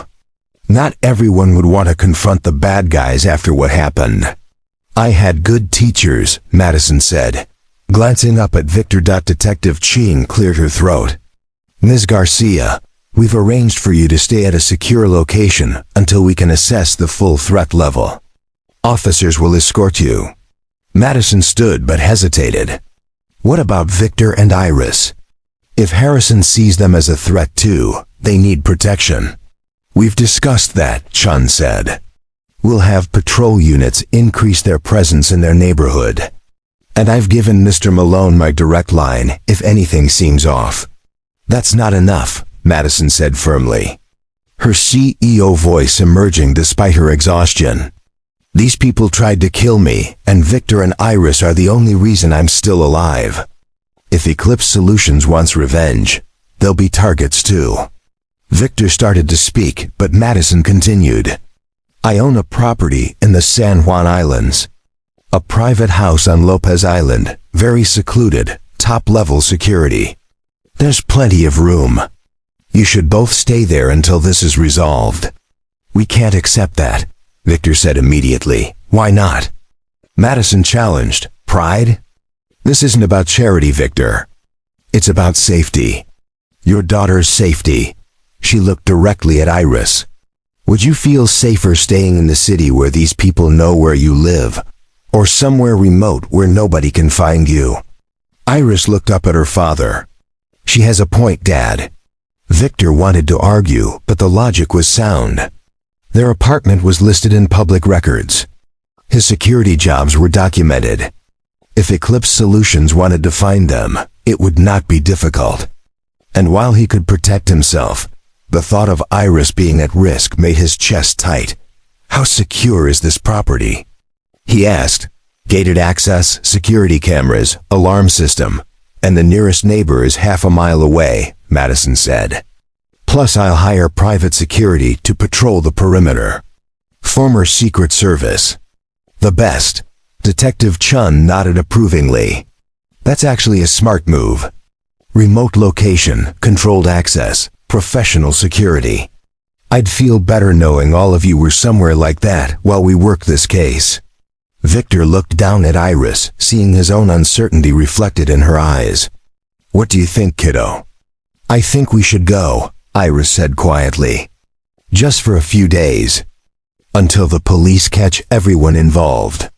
Not everyone would want to confront the bad guys after what happened. I had good teachers, Madison said. Glancing up at Victor. Detective Ching cleared her throat. Ms. Garcia, we've arranged for you to stay at a secure location until we can assess the full threat level. Officers will escort you. Madison stood but hesitated. What about Victor and Iris? If Harrison sees them as a threat too, they need protection. We've discussed that, Chun said. We'll have patrol units increase their presence in their neighborhood. And I've given Mr. Malone my direct line if anything seems off. That's not enough, Madison said firmly. Her CEO voice emerging despite her exhaustion. These people tried to kill me, and Victor and Iris are the only reason I'm still alive. If Eclipse Solutions wants revenge, they'll be targets too. Victor started to speak, but Madison continued. I own a property in the San Juan Islands. A private house on Lopez Island, very secluded, top-level security. There's plenty of room. You should both stay there until this is resolved. We can't accept that, Victor said immediately. Why not? Madison challenged. Pride? This isn't about charity, Victor. It's about safety. Your daughter's safety. She looked directly at Iris. Would you feel safer staying in the city where these people know where you live, or somewhere remote where nobody can find you? Iris looked up at her father. She has a point, Dad. Victor wanted to argue, but the logic was sound. Their apartment was listed in public records. His security jobs were documented. If Eclipse Solutions wanted to find them, it would not be difficult. And while he could protect himself, the thought of Iris being at risk made his chest tight. How secure is this property? He asked. Gated access, security cameras, alarm system, and the nearest neighbor is half a mile away, Madison said. Plus I'll hire private security to patrol the perimeter. Former Secret Service. The best. Detective Chun nodded approvingly. That's actually a smart move. Remote location, controlled access, professional security. I'd feel better knowing all of you were somewhere like that while we work this case. Victor looked down at Iris, seeing his own uncertainty reflected in her eyes. What do you think, kiddo? I think we should go, Iris said quietly. Just for a few days. Until the police catch everyone involved.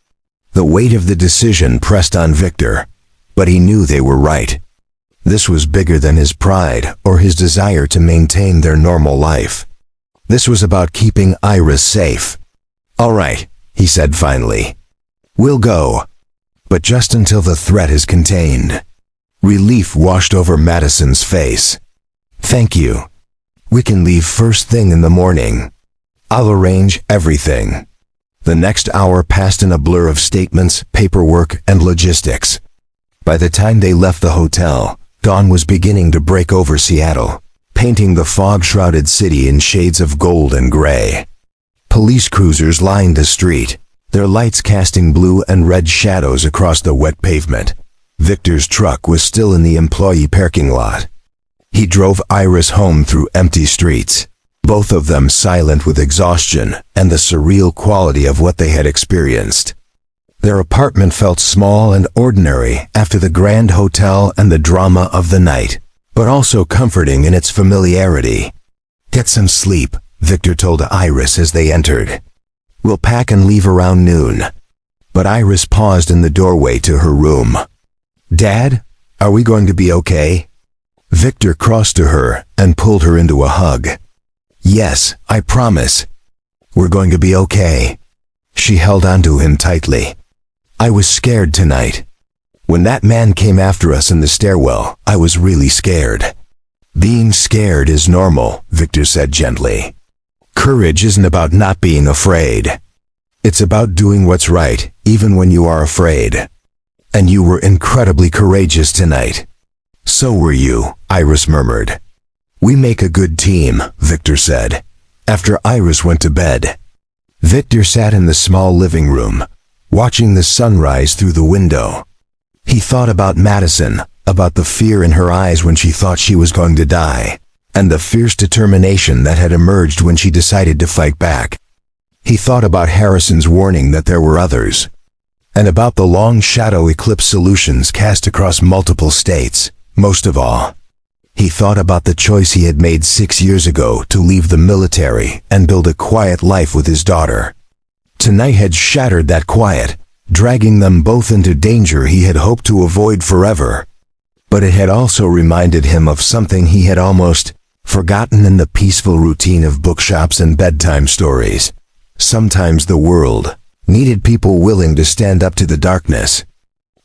The weight of the decision pressed on Victor, but he knew they were right. This was bigger than his pride or his desire to maintain their normal life. This was about keeping Iris safe. All right, he said finally. We'll go, but just until the threat is contained. Relief washed over Madison's face. Thank you. We can leave first thing in the morning. I'll arrange everything. The next hour passed in a blur of statements, paperwork, and logistics. By the time they left the hotel, dawn was beginning to break over Seattle, painting the fog-shrouded city in shades of gold and gray. Police cruisers lined the street, their lights casting blue and red shadows across the wet pavement. Victor's truck was still in the employee parking lot. He drove Iris home through empty streets, both of them silent with exhaustion and the surreal quality of what they had experienced. Their apartment felt small and ordinary after the grand hotel and the drama of the night, but also comforting in its familiarity. "Get some sleep," Victor told Iris as they entered. "We'll pack and leave around noon." But Iris paused in the doorway to her room. "Dad, are we going to be okay?" Victor crossed to her and pulled her into a hug. "Yes, I promise. We're going to be okay." She held onto him tightly. "I was scared tonight. When that man came after us in the stairwell, I was really scared." "Being scared is normal," Victor said gently. "Courage isn't about not being afraid. It's about doing what's right, even when you are afraid. And you were incredibly courageous tonight." "So were you," Iris murmured. "We make a good team," Victor said, after Iris went to bed. Victor sat in the small living room, watching the sunrise through the window. He thought about Madison, about the fear in her eyes when she thought she was going to die, and the fierce determination that had emerged when she decided to fight back. He thought about Harrison's warning that there were others, and about the long shadow eclipse solutions cast across multiple states. Most of all, he thought about the choice he had made 6 years ago to leave the military and build a quiet life with his daughter. Tonight had shattered that quiet, dragging them both into danger he had hoped to avoid forever. But it had also reminded him of something he had almost forgotten in the peaceful routine of bookshops and bedtime stories. Sometimes the world needed people willing to stand up to the darkness,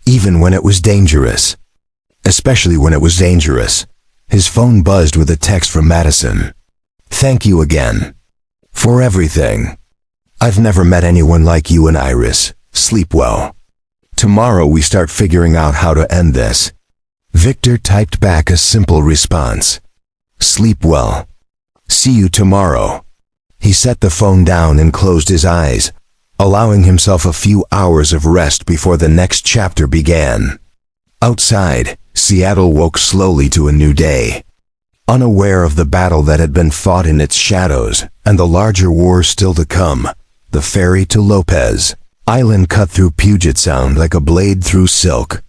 even when it was dangerous. Especially when it was dangerous. His phone buzzed with a text from Madison. "Thank you again. For everything. I've never met anyone like you and Iris. Sleep well. Tomorrow we start figuring out how to end this." Victor typed back a simple response. "Sleep well. See you tomorrow." He set the phone down and closed his eyes, allowing himself a few hours of rest before the next chapter began. Outside, Seattle woke slowly to a new day. Unaware of the battle that had been fought in its shadows and the larger war still to come, the ferry to Lopez Island cut through Puget Sound like a blade through silk,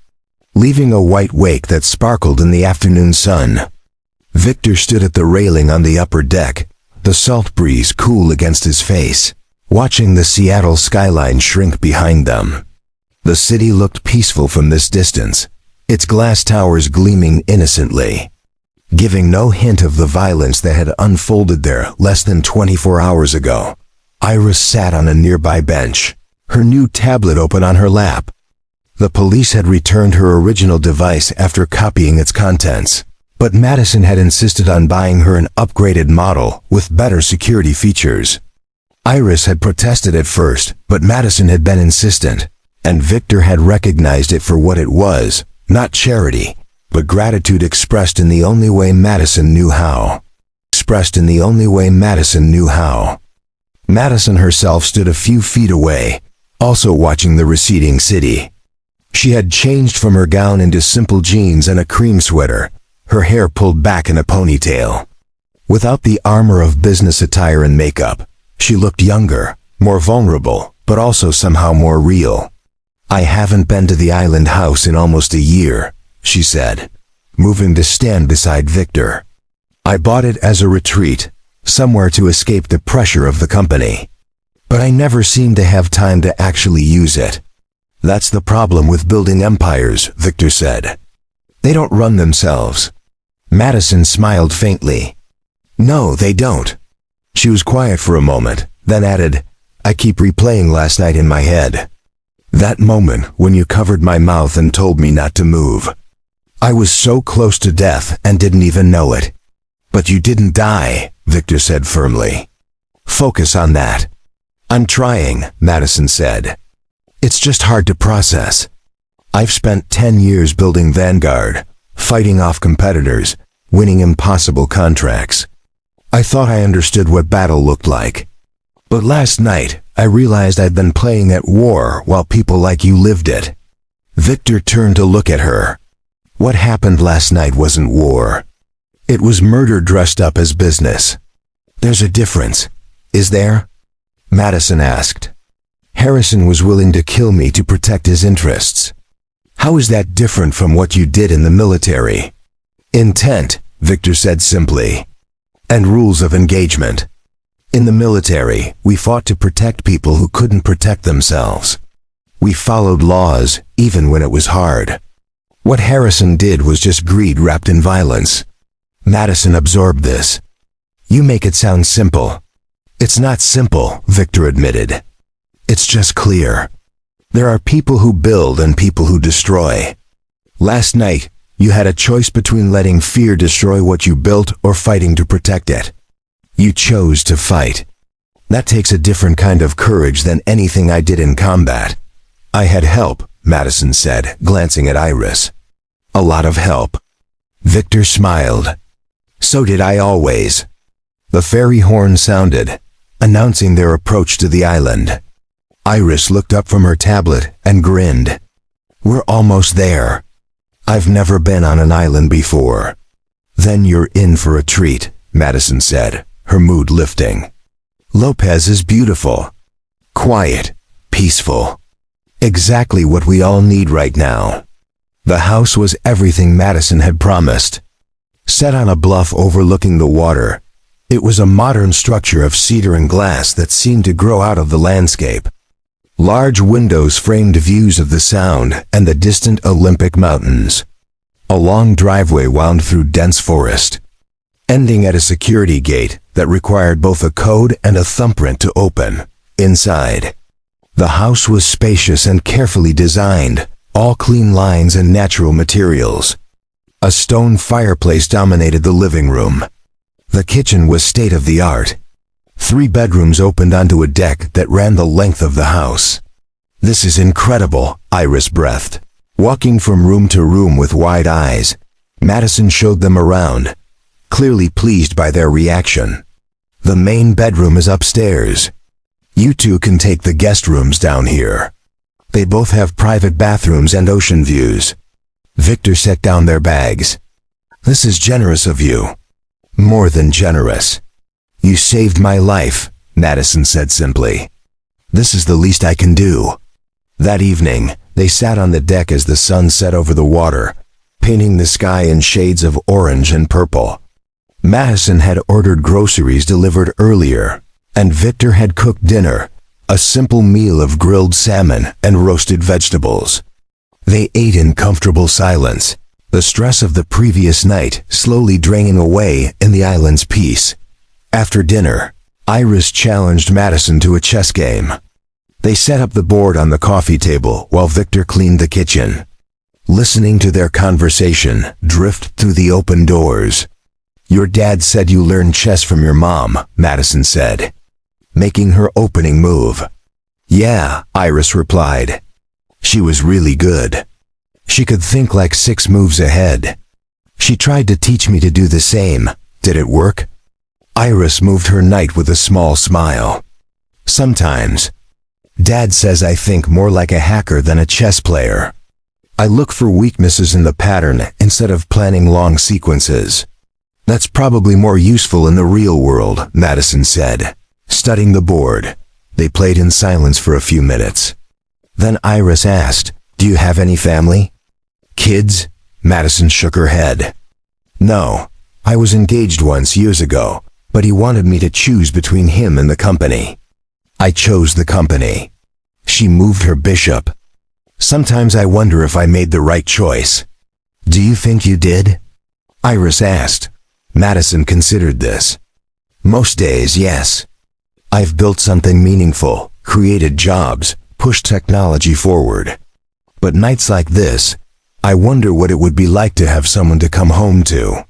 leaving a white wake that sparkled in the afternoon sun. Victor stood at the railing on the upper deck, the salt breeze cool against his face, watching the Seattle skyline shrink behind them. The city looked peaceful from this distance, its glass towers gleaming innocently, giving no hint of the violence that had unfolded there less than 24 hours ago. Iris sat on a nearby bench, her new tablet open on her lap. The police had returned her original device after copying its contents, but Madison had insisted on buying her an upgraded model with better security features. Iris had protested at first, but Madison had been insistent, and Victor had recognized it for what it was. Not charity, but gratitude expressed in the only way Madison knew how. Madison herself stood a few feet away, also watching the receding city. She had changed from her gown into simple jeans and a cream sweater, her hair pulled back in a ponytail. Without the armor of business attire and makeup, she looked younger, more vulnerable, but also somehow more real. "I haven't been to the island house in almost a year," she said, moving to stand beside Victor. "I bought it as a retreat, somewhere to escape the pressure of the company. But I never seem to have time to actually use it." "That's the problem with building empires," Victor said. "They don't run themselves." Madison smiled faintly. "No, they don't." She was quiet for a moment, then added, "I keep replaying last night in my head. That moment when you covered my mouth and told me not to move. I was so close to death and didn't even know it." "But you didn't die," Victor said firmly. "Focus on that." I'm trying, Madison said. It's just hard to process. I've spent 10 years building Vanguard, fighting off competitors, winning impossible contracts. I thought I understood what battle looked like. But last night, I realized I'd been playing at war while people like you lived it. Victor turned to look at her. What happened last night wasn't war. It was murder dressed up as business. There's a difference, is there? Madison asked. Harrison was willing to kill me to protect his interests. How is that different from what you did in the military? Intent, Victor said simply. And rules of engagement. In the military, we fought to protect people who couldn't protect themselves. We followed laws, even when it was hard. What Harrison did was just greed wrapped in violence. Madison absorbed this. You make it sound simple. It's not simple, Victor admitted. It's just clear. There are people who build and people who destroy. Last night, you had a choice between letting fear destroy what you built or fighting to protect it. You chose to fight. That takes a different kind of courage than anything I did in combat. I had help, Madison said, glancing at Iris. A lot of help. Victor smiled. So did I always. The fairy horn sounded, announcing their approach to the island. Iris looked up from her tablet and grinned. We're almost there. I've never been on an island before. Then you're in for a treat, Madison said, her mood lifting. Lopez is beautiful. Quiet. Peaceful. Exactly what we all need right now. The house was everything Madison had promised. Set on a bluff overlooking the water, it was a modern structure of cedar and glass that seemed to grow out of the landscape. Large windows framed views of the Sound and the distant Olympic Mountains. A long driveway wound through dense forest, ending at a security gate that required both a code and a thumbprint to open. Inside, the house was spacious and carefully designed, all clean lines and natural materials. A stone fireplace dominated the living room. The kitchen was state-of-the-art. 3 bedrooms opened onto a deck that ran the length of the house. This is incredible, Iris breathed. Walking from room to room with wide eyes, Madison showed them around, clearly pleased by their reaction. The main bedroom is upstairs. You two can take the guest rooms down here. They both have private bathrooms and ocean views. Victor set down their bags. This is generous of you. More than generous. You saved my life, Madison said simply. This is the least I can do. That evening, they sat on the deck as the sun set over the water, painting the sky in shades of orange and purple. Madison had ordered groceries delivered earlier, and Victor had cooked dinner, a simple meal of grilled salmon and roasted vegetables. They ate in comfortable silence, the stress of the previous night slowly draining away in the island's peace. After dinner, Iris challenged Madison to a chess game. They set up the board on the coffee table while Victor cleaned the kitchen, listening to their conversation drift through the open doors. Your dad said you learned chess from your mom, Madison said, making her opening move. Yeah, Iris replied. She was really good. She could think like 6 moves ahead. She tried to teach me to do the same. Did it work? Iris moved her knight with a small smile. Sometimes. Dad says I think more like a hacker than a chess player. I look for weaknesses in the pattern instead of planning long sequences. That's probably more useful in the real world, Madison said, studying the board. They played in silence for a few minutes. Then Iris asked, Do you have any family? Kids? Madison shook her head. No, I was engaged once years ago, but he wanted me to choose between him and the company. I chose the company. She moved her bishop. Sometimes I wonder if I made the right choice. Do you think you did? Iris asked. Madison considered this. Most days, yes. I've built something meaningful, created jobs, pushed technology forward. But nights like this, I wonder what it would be like to have someone to come home to.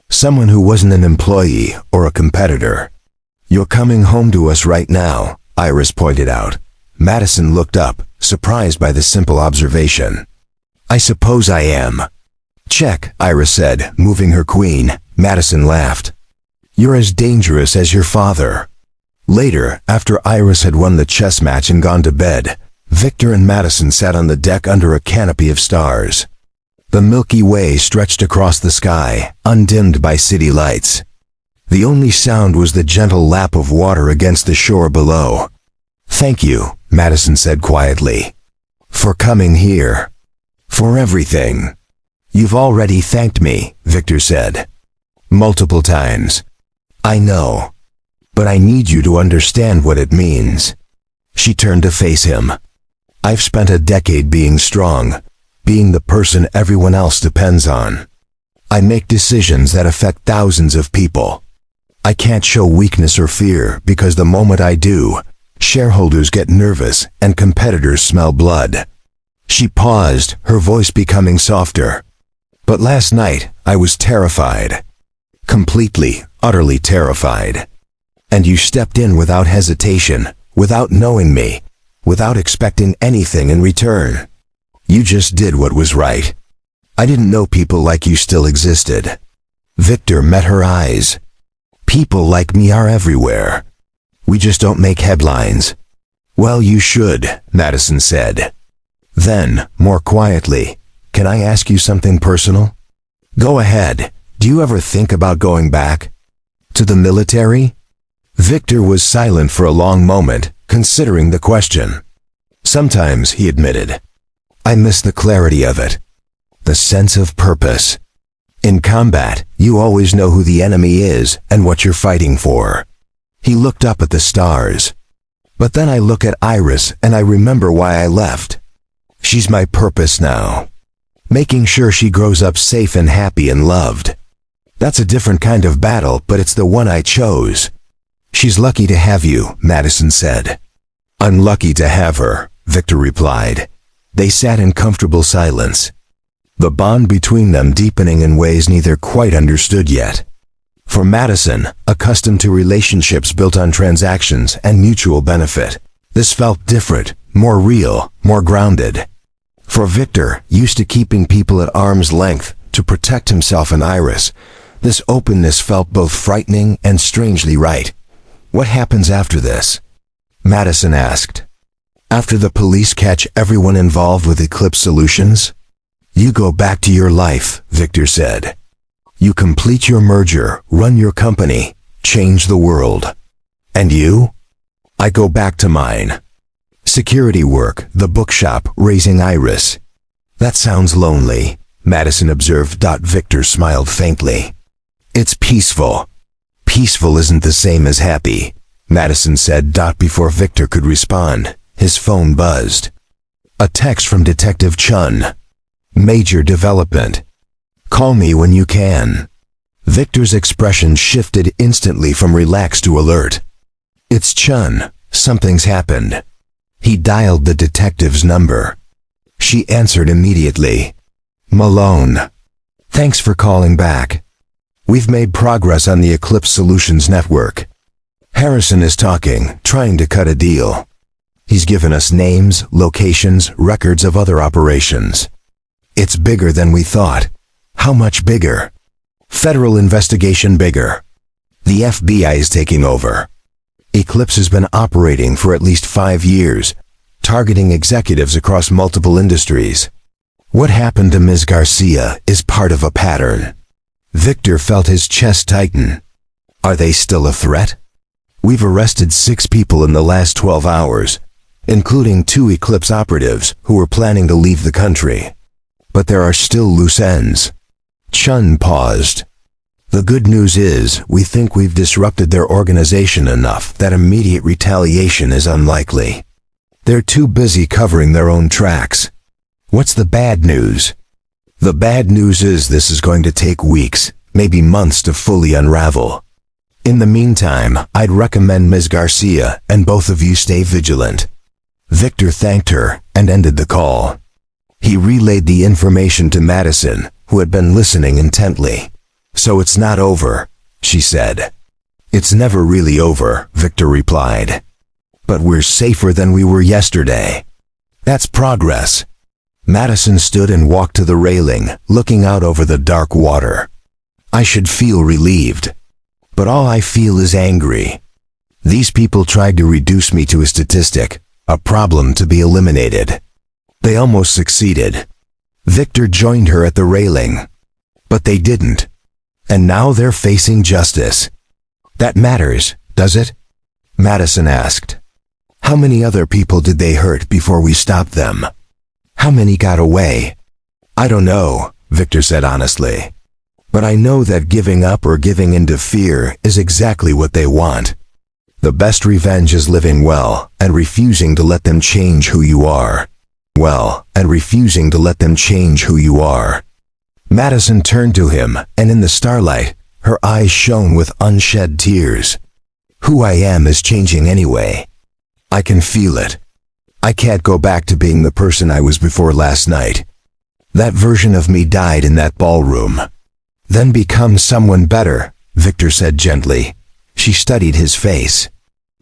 Someone who wasn't an employee or a competitor. You're coming home to us right now, Iris pointed out. Madison looked up, surprised by the simple observation. I suppose I am. Check, Iris said, moving her queen. Madison laughed. You're as dangerous as your father. Later, after Iris had won the chess match and gone to bed, Victor and Madison sat on the deck under a canopy of stars. The Milky Way stretched across the sky, undimmed by city lights. The only sound was the gentle lap of water against the shore below. Thank you, Madison said quietly. For coming here. For everything. You've already thanked me, Victor said. Multiple times. I know. But I need you to understand what it means. She turned to face him. I've spent a decade being strong, being the person everyone else depends on. I make decisions that affect thousands of people. I can't show weakness or fear because the moment I do, shareholders get nervous and competitors smell blood. She paused, her voice becoming softer. But last night, I was terrified. Completely, utterly terrified. And you stepped in without hesitation, without knowing me, without expecting anything in return. You just did what was right. I didn't know people like you still existed. Victor met her eyes. People like me are everywhere. We just don't make headlines. Well, you should, Madison said. Then, more quietly, can I ask you something personal? Go ahead. Do you ever think about going back? To the military? Victor was silent for a long moment, considering the question. Sometimes, he admitted. I miss the clarity of it. The sense of purpose. In combat, you always know who the enemy is and what you're fighting for. He looked up at the stars. But then I look at Iris and I remember why I left. She's my purpose now. Making sure she grows up safe and happy and loved. That's a different kind of battle, but it's the one I chose. She's lucky to have you, Madison said. I'm lucky to have her, Victor replied. They sat in comfortable silence. The bond between them deepening in ways neither quite understood yet. For Madison, accustomed to relationships built on transactions and mutual benefit, this felt different, more real, more grounded. For Victor, used to keeping people at arm's length to protect himself and Iris, this openness felt both frightening and strangely right. What happens after this? Madison asked. After the police catch everyone involved with Eclipse Solutions? You go back to your life, Victor said. You complete your merger, run your company, change the world. And you? I go back to mine. Security work, the bookshop, raising Iris. That sounds lonely, Madison observed. Victor smiled faintly. It's peaceful. Peaceful isn't the same as happy, Madison said. Before Victor could respond, his phone buzzed. A text from Detective Chun. Major development. Call me when you can. Victor's expression shifted instantly from relaxed to alert. It's Chun. Something's happened. He dialed the detective's number. She answered immediately. Malone. Thanks for calling back. We've made progress on the Eclipse Solutions network. Harrison is talking, trying to cut a deal. He's given us names, locations, records of other operations. It's bigger than we thought. How much bigger? Federal investigation bigger. The FBI is taking over. Eclipse has been operating for at least 5 years, targeting executives across multiple industries. What happened to Ms. Garcia is part of a pattern. Victor felt his chest tighten. Are they still a threat? We've arrested 6 people in the last 12 hours, including 2 Eclipse operatives who were planning to leave the country. But there are still loose ends. Chun paused. The good news is, we think we've disrupted their organization enough that immediate retaliation is unlikely. They're too busy covering their own tracks. What's the bad news? The bad news is this is going to take weeks, maybe months to fully unravel. In the meantime, I'd recommend Ms. Garcia and both of you stay vigilant. Victor thanked her and ended the call. He relayed the information to Madison, who had been listening intently. So it's not over, she said. It's never really over, Victor replied. But we're safer than we were yesterday. That's progress. Madison stood and walked to the railing, looking out over the dark water. I should feel relieved. But all I feel is angry. These people tried to reduce me to a statistic, a problem to be eliminated. They almost succeeded. Victor joined her at the railing. But they didn't. And now they're facing justice. That matters, does it? Madison asked. How many other people did they hurt before we stopped them? How many got away? I don't know, Victor said honestly. But I know that giving up or giving in to fear is exactly what they want. The best revenge is living well and refusing to let them change who you are. Well, and refusing to let them change who you are. Madison turned to him, and in the starlight, her eyes shone with unshed tears. Who I am is changing anyway. I can feel it. I can't go back to being the person I was before last night. That version of me died in that ballroom. Then become someone better, Victor said gently. She studied his face.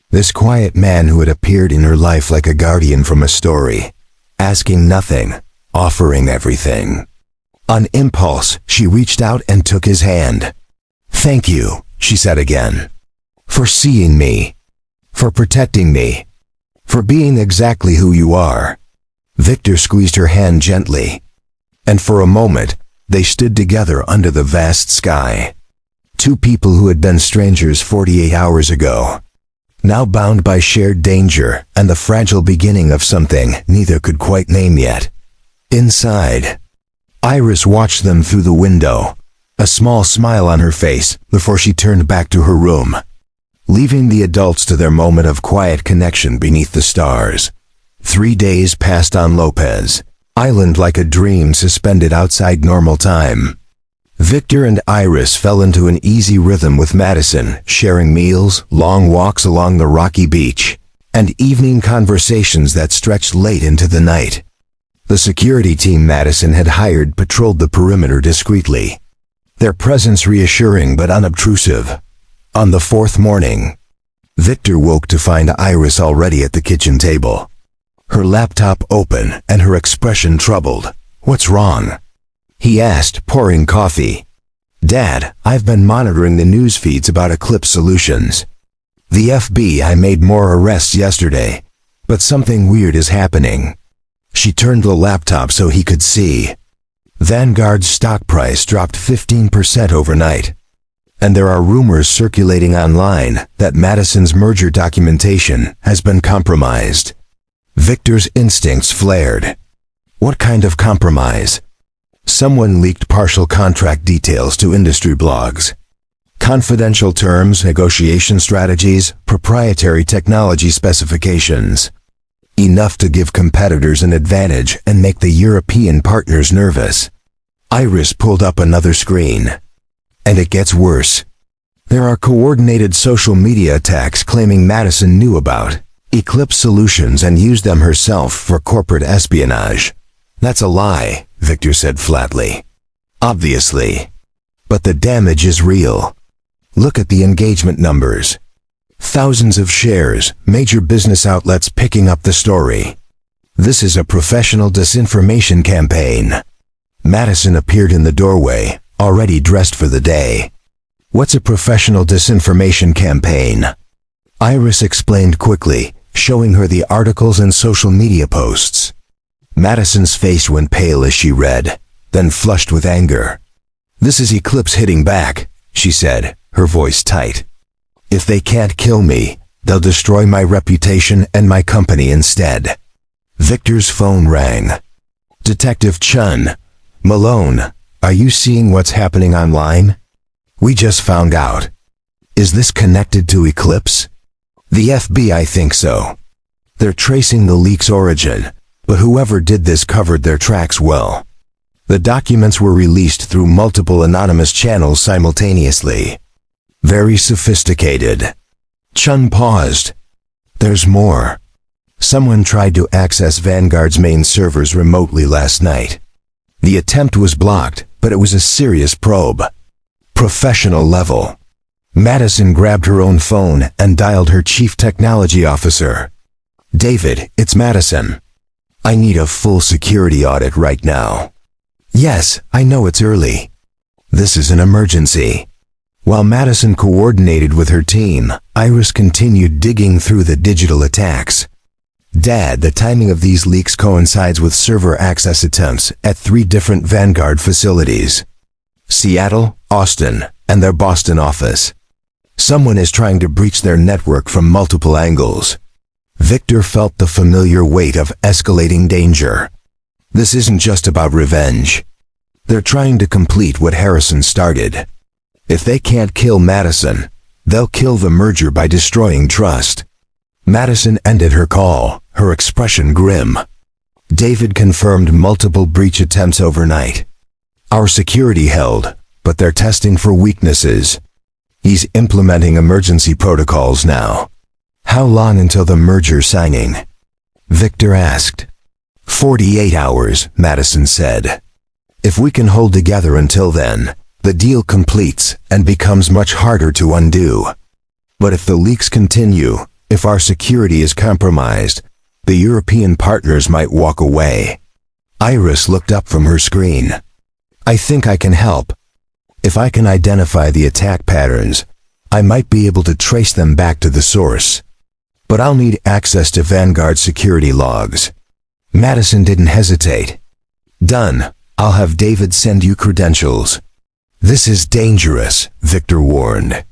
This quiet man who had appeared in her life like a guardian from a story, asking nothing, offering everything. On impulse, she reached out and took his hand. Thank you, she said again. For seeing me. For protecting me. For being exactly who you are. Victor squeezed her hand gently. And for a moment, they stood together under the vast sky. Two people who had been strangers 48 hours ago. Now bound by shared danger and the fragile beginning of something neither could quite name yet. Inside, Iris watched them through the window, a small smile on her face before she turned back to her room, leaving the adults to their moment of quiet connection beneath the stars. 3 days passed on Lopez Island like a dream suspended outside normal time. Victor and Iris fell into an easy rhythm with Madison, sharing meals, long walks along the rocky beach, and evening conversations that stretched late into the night. The security team Madison had hired patrolled the perimeter discreetly, their presence reassuring but unobtrusive. On the fourth morning, Victor woke to find Iris already at the kitchen table. Her laptop open and her expression troubled. What's wrong? He asked, pouring coffee. Dad, I've been monitoring the news feeds about Eclipse Solutions. The FBI made more arrests yesterday, but something weird is happening. She turned the laptop so he could see. Vanguard's stock price dropped 15% overnight. And there are rumors circulating online that Madison's merger documentation has been compromised. Victor's instincts flared. What kind of compromise? Someone leaked partial contract details to industry blogs. Confidential terms, negotiation strategies, proprietary technology specifications. Enough to give competitors an advantage and make the European partners nervous. Iris pulled up another screen. And it gets worse. There are coordinated social media attacks claiming Madison knew about Eclipse Solutions and used them herself for corporate espionage. That's a lie, Victor said flatly. Obviously. But the damage is real. Look at the engagement numbers. Thousands of shares, major business outlets picking up the story. This is a professional disinformation campaign. Madison appeared in the doorway, already dressed for the day. What's a professional disinformation campaign? Iris explained quickly, showing her the articles and social media posts. Madison's face went pale as she read, then flushed with anger. This is Eclipse hitting back, she said, her voice tight. If they can't kill me, they'll destroy my reputation and my company instead. Victor's phone rang. Detective Chun. Malone, are you seeing what's happening online? We just found out. Is this connected to Eclipse? The FBI thinks so. They're tracing the leak's origin, but whoever did this covered their tracks well. The documents were released through multiple anonymous channels simultaneously. Very sophisticated. Chun paused. There's more. Someone tried to access Vanguard's main servers remotely last night. The attempt was blocked, but it was a serious probe. Professional level. Madison grabbed her own phone and dialed her chief technology officer, David, it's Madison. I need a full security audit right now. Yes, I know it's early. This is an emergency. While Madison coordinated with her team, Iris continued digging through the digital attacks. Dad, the timing of these leaks coincides with server access attempts at 3 different Vanguard facilities: Seattle, Austin, and their Boston office. Someone is trying to breach their network from multiple angles. Victor felt the familiar weight of escalating danger. This isn't just about revenge. They're trying to complete what Harrison started. If they can't kill Madison, they'll kill the merger by destroying trust. Madison ended her call, her expression grim. David confirmed multiple breach attempts overnight. Our security held, but they're testing for weaknesses. He's implementing emergency protocols now. How long until the merger signing? Victor asked. 48 hours, Madison said. If we can hold together until then, the deal completes and becomes much harder to undo. But if the leaks continue, if our security is compromised, the European partners might walk away. Iris looked up from her screen. I think I can help. If I can identify the attack patterns, I might be able to trace them back to the source. But I'll need access to Vanguard security logs. Madison didn't hesitate. Done. I'll have David send you credentials. This is dangerous, Victor warned.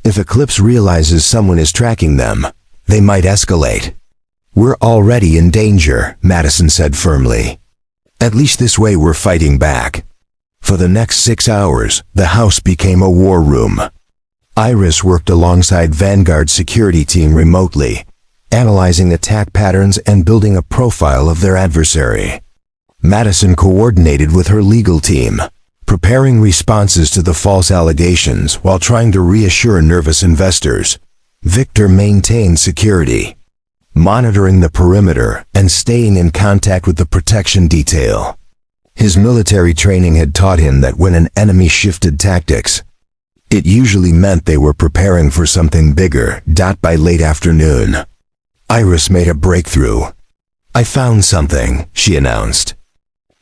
If Eclipse realizes someone is tracking them, they might escalate. We're already in danger, Madison said firmly. At least this way we're fighting back. For the next 6 hours, the house became a war room. Iris worked alongside Vanguard's security team remotely, analyzing attack patterns and building a profile of their adversary. Madison coordinated with her legal team, preparing responses to the false allegations while trying to reassure nervous investors. Victor maintained security, monitoring the perimeter and staying in contact with the protection detail. His military training had taught him that when an enemy shifted tactics, it usually meant they were preparing for something bigger. By late afternoon, Iris made a breakthrough. I found something, she announced.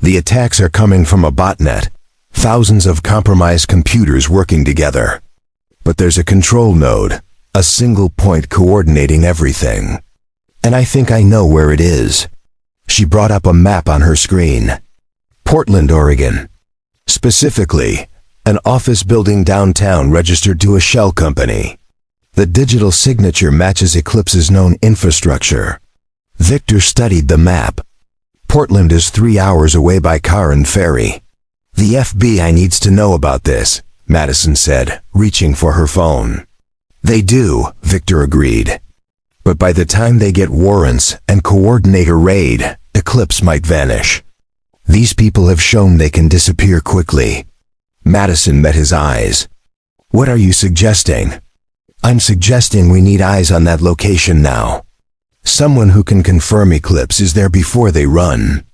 The attacks are coming from a botnet, thousands of compromised computers working together. But there's a control node, a single point coordinating everything. And I think I know where it is. She brought up a map on her screen. Portland, Oregon. Specifically, an office building downtown registered to a shell company. The digital signature matches Eclipse's known infrastructure. Victor studied the map. Portland is 3 hours away by car and ferry. The FBI needs to know about this, Madison said, reaching for her phone. They do, Victor agreed. But by the time they get warrants and coordinate a raid, Eclipse might vanish. These people have shown they can disappear quickly. Madison met his eyes. What are you suggesting? I'm suggesting we need eyes on that location now. Someone who can confirm Eclipse is there before they run.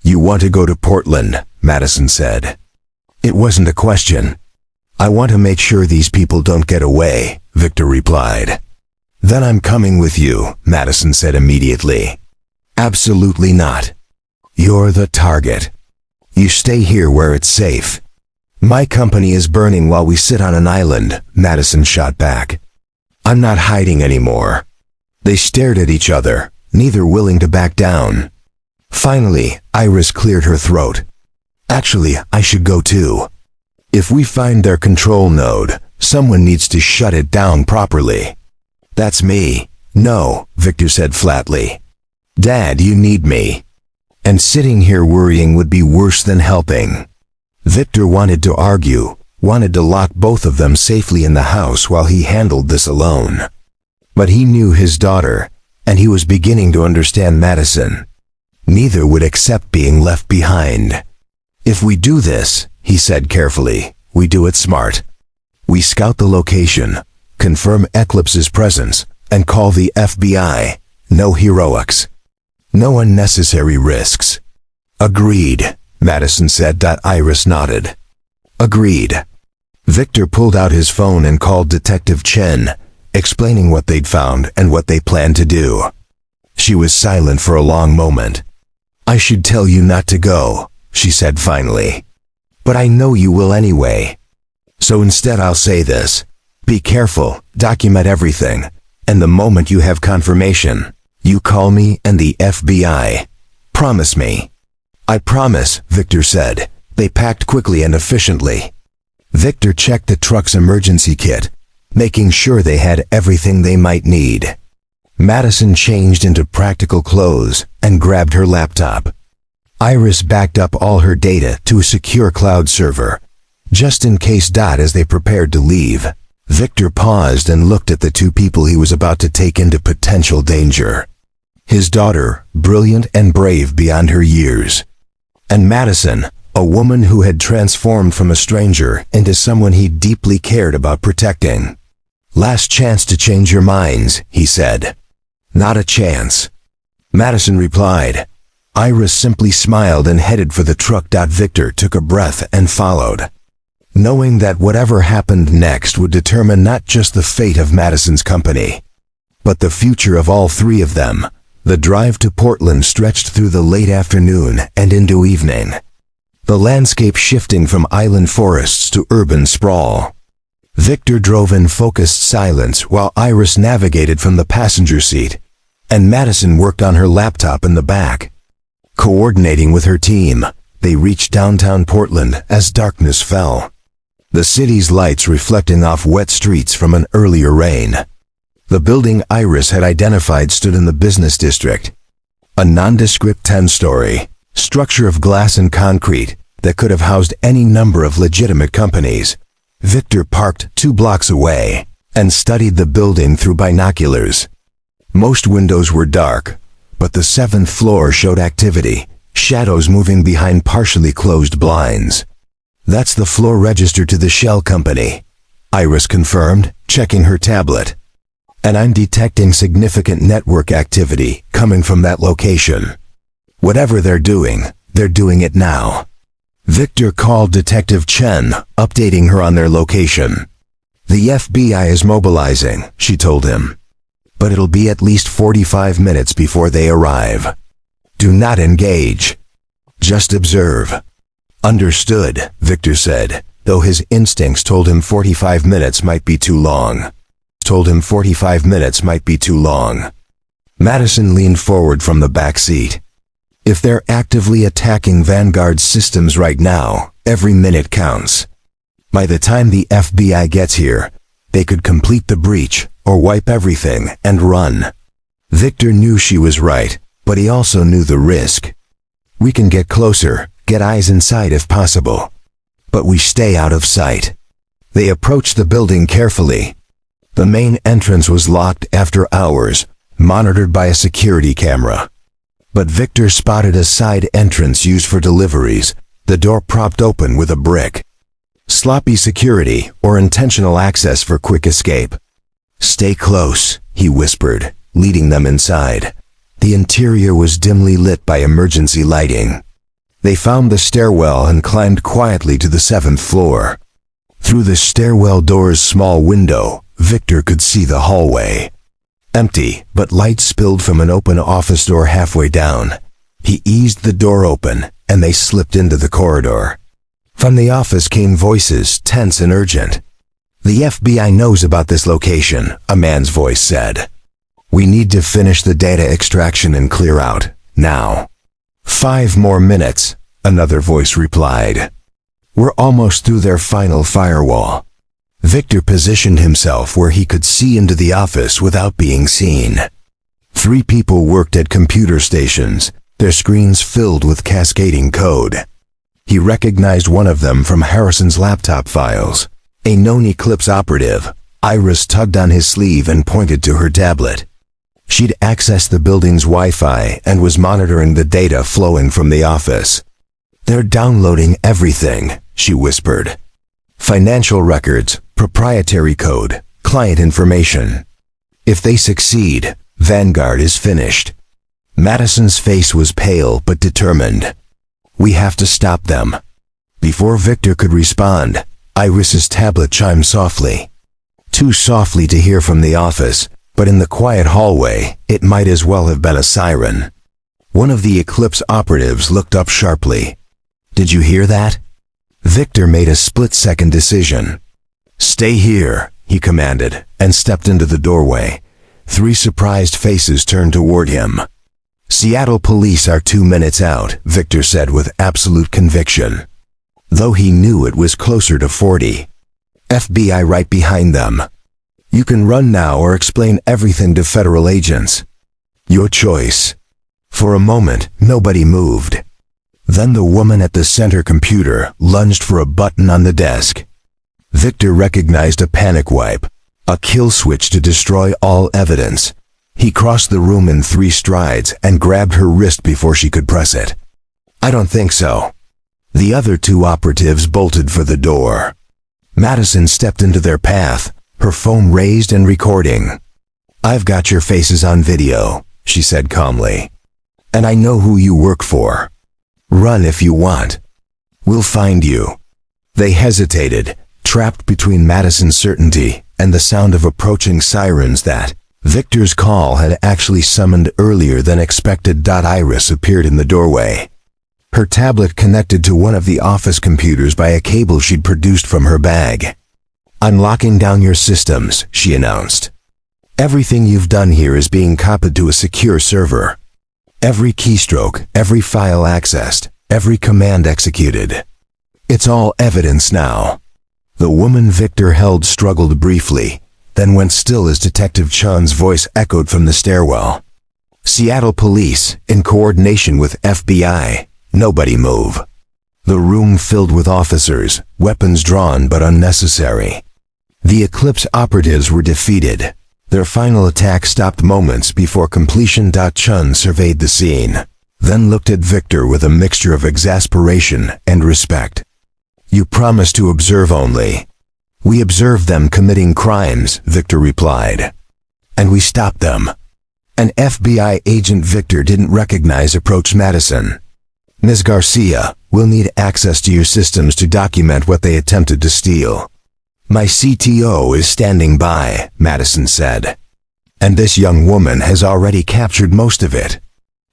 You want to go to Portland, Madison said. It wasn't a question. I want to make sure these people don't get away, Victor replied. Then I'm coming with you, Madison said immediately. Absolutely not. You're the target. You stay here where it's safe. My company is burning while we sit on an island, Madison shot back. I'm not hiding anymore. They stared at each other, neither willing to back down. Finally, Iris cleared her throat. Actually, I should go too. If we find their control node, someone needs to shut it down properly. That's me. No, Victor said flatly. Dad, you need me. And sitting here worrying would be worse than helping. Victor wanted to argue, wanted to lock both of them safely in the house while he handled this alone. But he knew his daughter, and he was beginning to understand Madison. Neither would accept being left behind. If we do this, he said carefully, we do it smart. We scout the location, confirm Eclipse's presence, and call the FBI. No heroics. No unnecessary risks. Agreed, Madison said. Iris nodded. Agreed. Victor pulled out his phone and called Detective Chen, explaining what they'd found and what they planned to do. She was silent for a long moment. "I should tell you not to go," she said finally. "But I know you will anyway. So instead I'll say this. Be careful, document everything, and the moment you have confirmation, you call me and the FBI. Promise me." "I promise," Victor said. They packed quickly and efficiently. Victor checked the truck's emergency kit, making sure they had everything they might need. Madison changed into practical clothes and grabbed her laptop. Iris backed up all her data to a secure cloud server, just in case. As they prepared to leave, Victor paused and looked at the two people he was about to take into potential danger. His daughter, brilliant and brave beyond her years, and Madison, a woman who had transformed from a stranger into someone he deeply cared about protecting. "Last chance to change your minds," he said. "Not a chance," Madison replied. Iris simply smiled and headed for the truck. Victor took a breath and followed, knowing that whatever happened next would determine not just the fate of Madison's company, but the future of all three of them. The drive to Portland stretched through the late afternoon and into evening, the landscape shifting from island forests to urban sprawl. Victor drove in focused silence while Iris navigated from the passenger seat, and Madison worked on her laptop in the back. Coordinating with her team, they reached downtown Portland as darkness fell, the city's lights reflecting off wet streets from an earlier rain. The building Iris had identified stood in the business district, a nondescript 10-story structure of glass and concrete that could have housed any number of legitimate companies. Victor parked 2 blocks away and studied the building through binoculars. Most windows were dark, but the 7th floor showed activity, shadows moving behind partially closed blinds. "That's the floor registered to the shell company," Iris confirmed, checking her tablet. "And I'm detecting significant network activity coming from that location. Whatever they're doing it now." Victor called Detective Chen, updating her on their location. "The FBI is mobilizing," she told him. "But it'll be at least 45 minutes before they arrive. Do not engage. Just observe." "Understood," Victor said, though his instincts told him 45 minutes might be too long. Madison leaned forward from the back seat. "If they're actively attacking Vanguard's systems right now, every minute counts. By the time the FBI gets here, they could complete the breach or wipe everything and run." Victor knew she was right, but he also knew the risk. "We can get closer, get eyes inside if possible, but we stay out of sight." They approached the building carefully. The main entrance was locked after hours, monitored by a security camera. But Victor spotted a side entrance used for deliveries, the door propped open with a brick. Sloppy security or intentional access for quick escape. "Stay close," he whispered, leading them inside. The interior was dimly lit by emergency lighting. They found the stairwell and climbed quietly to the 7th floor. Through the stairwell door's small window, Victor could see the hallway. Empty, but light spilled from an open office door halfway down. He eased the door open, and they slipped into the corridor. From the office came voices, tense and urgent. "The FBI knows about this location," a man's voice said. "We need to finish the data extraction and clear out, now." "5 more minutes," another voice replied. "We're almost through their final firewall." Victor positioned himself where he could see into the office without being seen. 3 people worked at computer stations, their screens filled with cascading code. He recognized one of them from Harrison's laptop files. A known Eclipse operative. Iris tugged on his sleeve and pointed to her tablet. She'd accessed the building's Wi-Fi and was monitoring the data flowing from the office. "They're downloading everything," she whispered. "Financial records, proprietary code, client information. If they succeed, Vanguard is finished." Madison's face was pale but determined. "We have to stop them." Before Victor could respond, Iris's tablet chimed softly. Too softly to hear from the office, but in the quiet hallway, it might as well have been a siren. One of the Eclipse operatives looked up sharply. "Did you hear that?" Victor made a split-second decision. "Stay here," he commanded, and stepped into the doorway. 3 surprised faces turned toward him. "Seattle police are 2 minutes out," Victor said with absolute conviction, though he knew it was closer to 40. "FBI right behind them. You can run now or explain everything to federal agents. Your choice." For a moment, nobody moved. Then the woman at the center computer lunged for a button on the desk. Victor recognized a panic wipe, a kill switch to destroy all evidence. He crossed the room in 3 strides and grabbed her wrist before she could press it. "I don't think so." The other 2 operatives bolted for the door. Madison stepped into their path, her phone raised and recording. "I've got your faces on video," she said calmly. "And I know who you work for. Run if you want. We'll find you." They hesitated, trapped between Madison's certainty and the sound of approaching sirens that Victor's call had actually summoned earlier than expected. Iris appeared in the doorway. Her tablet connected to one of the office computers by a cable she'd produced from her bag. "I'm locking down your systems," she announced. "Everything you've done here is being copied to a secure server. Every keystroke, every file accessed, every command executed. It's all evidence now." The woman Victor held struggled briefly, then went still as Detective Chun's voice echoed from the stairwell. "Seattle Police, in coordination with FBI, nobody move." The room filled with officers, weapons drawn but unnecessary. The Eclipse operatives were defeated. Their final attack stopped moments before completion. Chun surveyed the scene, then looked at Victor with a mixture of exasperation and respect. "You promised to observe only." "We observed them committing crimes," Victor replied. "And we stopped them." An FBI agent Victor didn't recognize approached Madison. "Ms. Garcia, we'll need access to your systems to document what they attempted to steal." "My CTO is standing by," Madison said. "And this young woman has already captured most of it."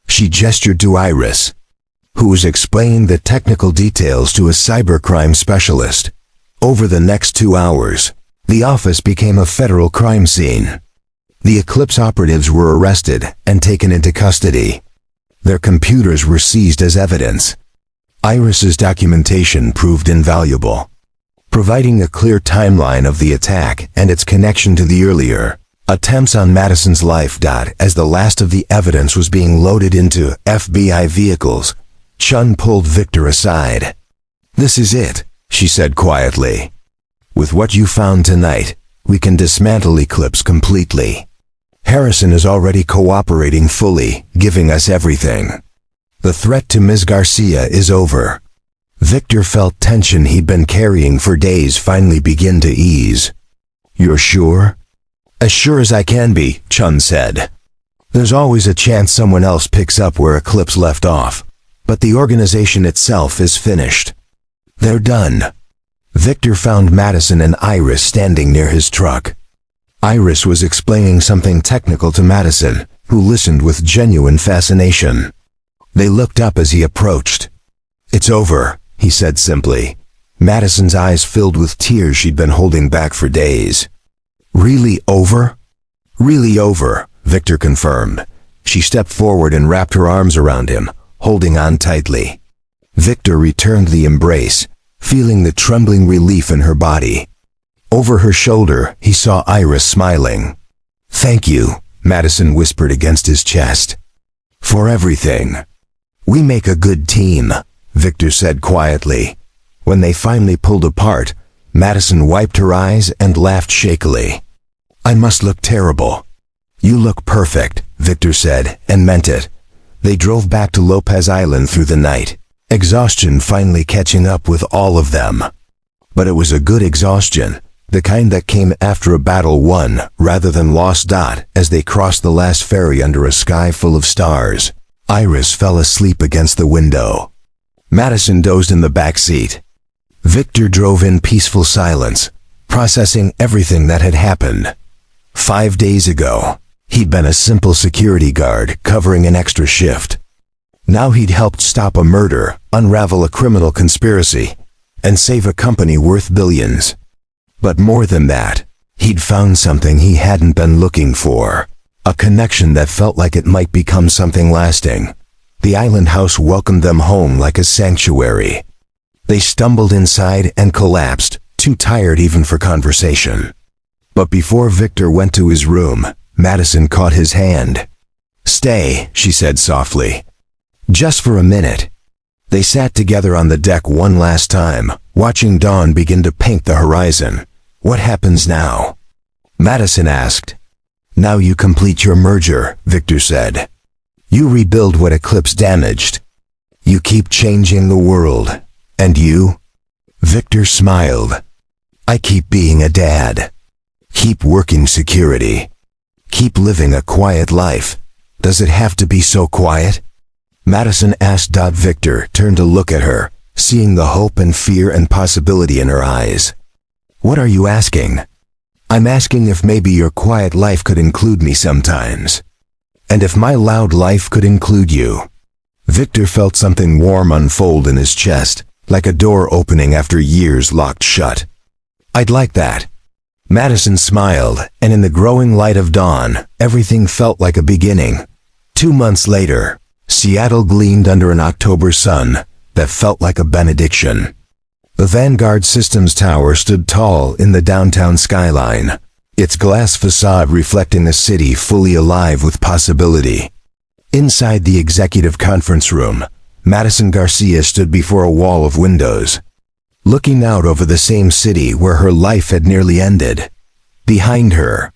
She gestured to Iris, who was explaining the technical details to a cybercrime specialist. Over the next 2 hours, the office became a federal crime scene. The Eclipse operatives were arrested and taken into custody. Their computers were seized as evidence. Iris's documentation proved invaluable, providing a clear timeline of the attack and its connection to the earlier attempts on Madison's life. As the last of the evidence was being loaded into FBI vehicles, Chun pulled Victor aside. "This is it," she said quietly. "With what you found tonight, we can dismantle Eclipse completely. Harrison is already cooperating fully, giving us everything. The threat to Ms. Garcia is over." Victor felt tension he'd been carrying for days finally begin to ease. "You're sure?" "As sure as I can be," Chun said. "There's always a chance someone else picks up where Eclipse left off, but the organization itself is finished. They're done." Victor found Madison and Iris standing near his truck. Iris was explaining something technical to Madison, who listened with genuine fascination. They looked up as he approached. "It's over," he said simply. Madison's eyes filled with tears she'd been holding back for days. "Really over?" "Really over," Victor confirmed. She stepped forward and wrapped her arms around him, holding on tightly. Victor returned the embrace, feeling the trembling relief in her body. Over her shoulder, he saw Iris smiling. "Thank you," Madison whispered against his chest. "For everything." "We make a good team," Victor said quietly. When they finally pulled apart, Madison wiped her eyes and laughed shakily. "I must look terrible." "You look perfect," Victor said, and meant it. They drove back to Lopez Island through the night, exhaustion finally catching up with all of them. But it was a good exhaustion, the kind that came after a battle won rather than lost. As they crossed the last ferry under a sky full of stars, Iris fell asleep against the window. Madison dozed in the back seat. Victor drove in peaceful silence, processing everything that had happened. 5 days ago, he'd been a simple security guard covering an extra shift. Now he'd helped stop a murder, unravel a criminal conspiracy, and save a company worth billions. But more than that, he'd found something he hadn't been looking for. A connection that felt like it might become something lasting. The island house welcomed them home like a sanctuary. They stumbled inside and collapsed, too tired even for conversation. But before Victor went to his room, Madison caught his hand. "Stay," she said softly. "Just for a minute." They sat together on the deck one last time, watching dawn begin to paint the horizon. "What happens now?" Madison asked. "Now you complete your merger," Victor said. "You rebuild what Eclipse damaged. You keep changing the world. And you?" Victor smiled. "I keep being a dad. Keep working security. Keep living a quiet life. Does it have to be so quiet?" Madison asked. Victor turned to look at her, seeing the hope and fear and possibility in her eyes. "What are you asking?" "I'm asking if maybe your quiet life could include me sometimes. And if my loud life could include you." Victor felt something warm unfold in his chest, like a door opening after years locked shut. "I'd like that." Madison smiled, and in the growing light of dawn, everything felt like a beginning. 2 months later, Seattle gleamed under an October sun that felt like a benediction. The Vanguard Systems Tower stood tall in the downtown skyline, its glass facade reflecting a city fully alive with possibility. Inside the executive conference room, Madison Garcia stood before a wall of windows, looking out over the same city where her life had nearly ended. Behind her,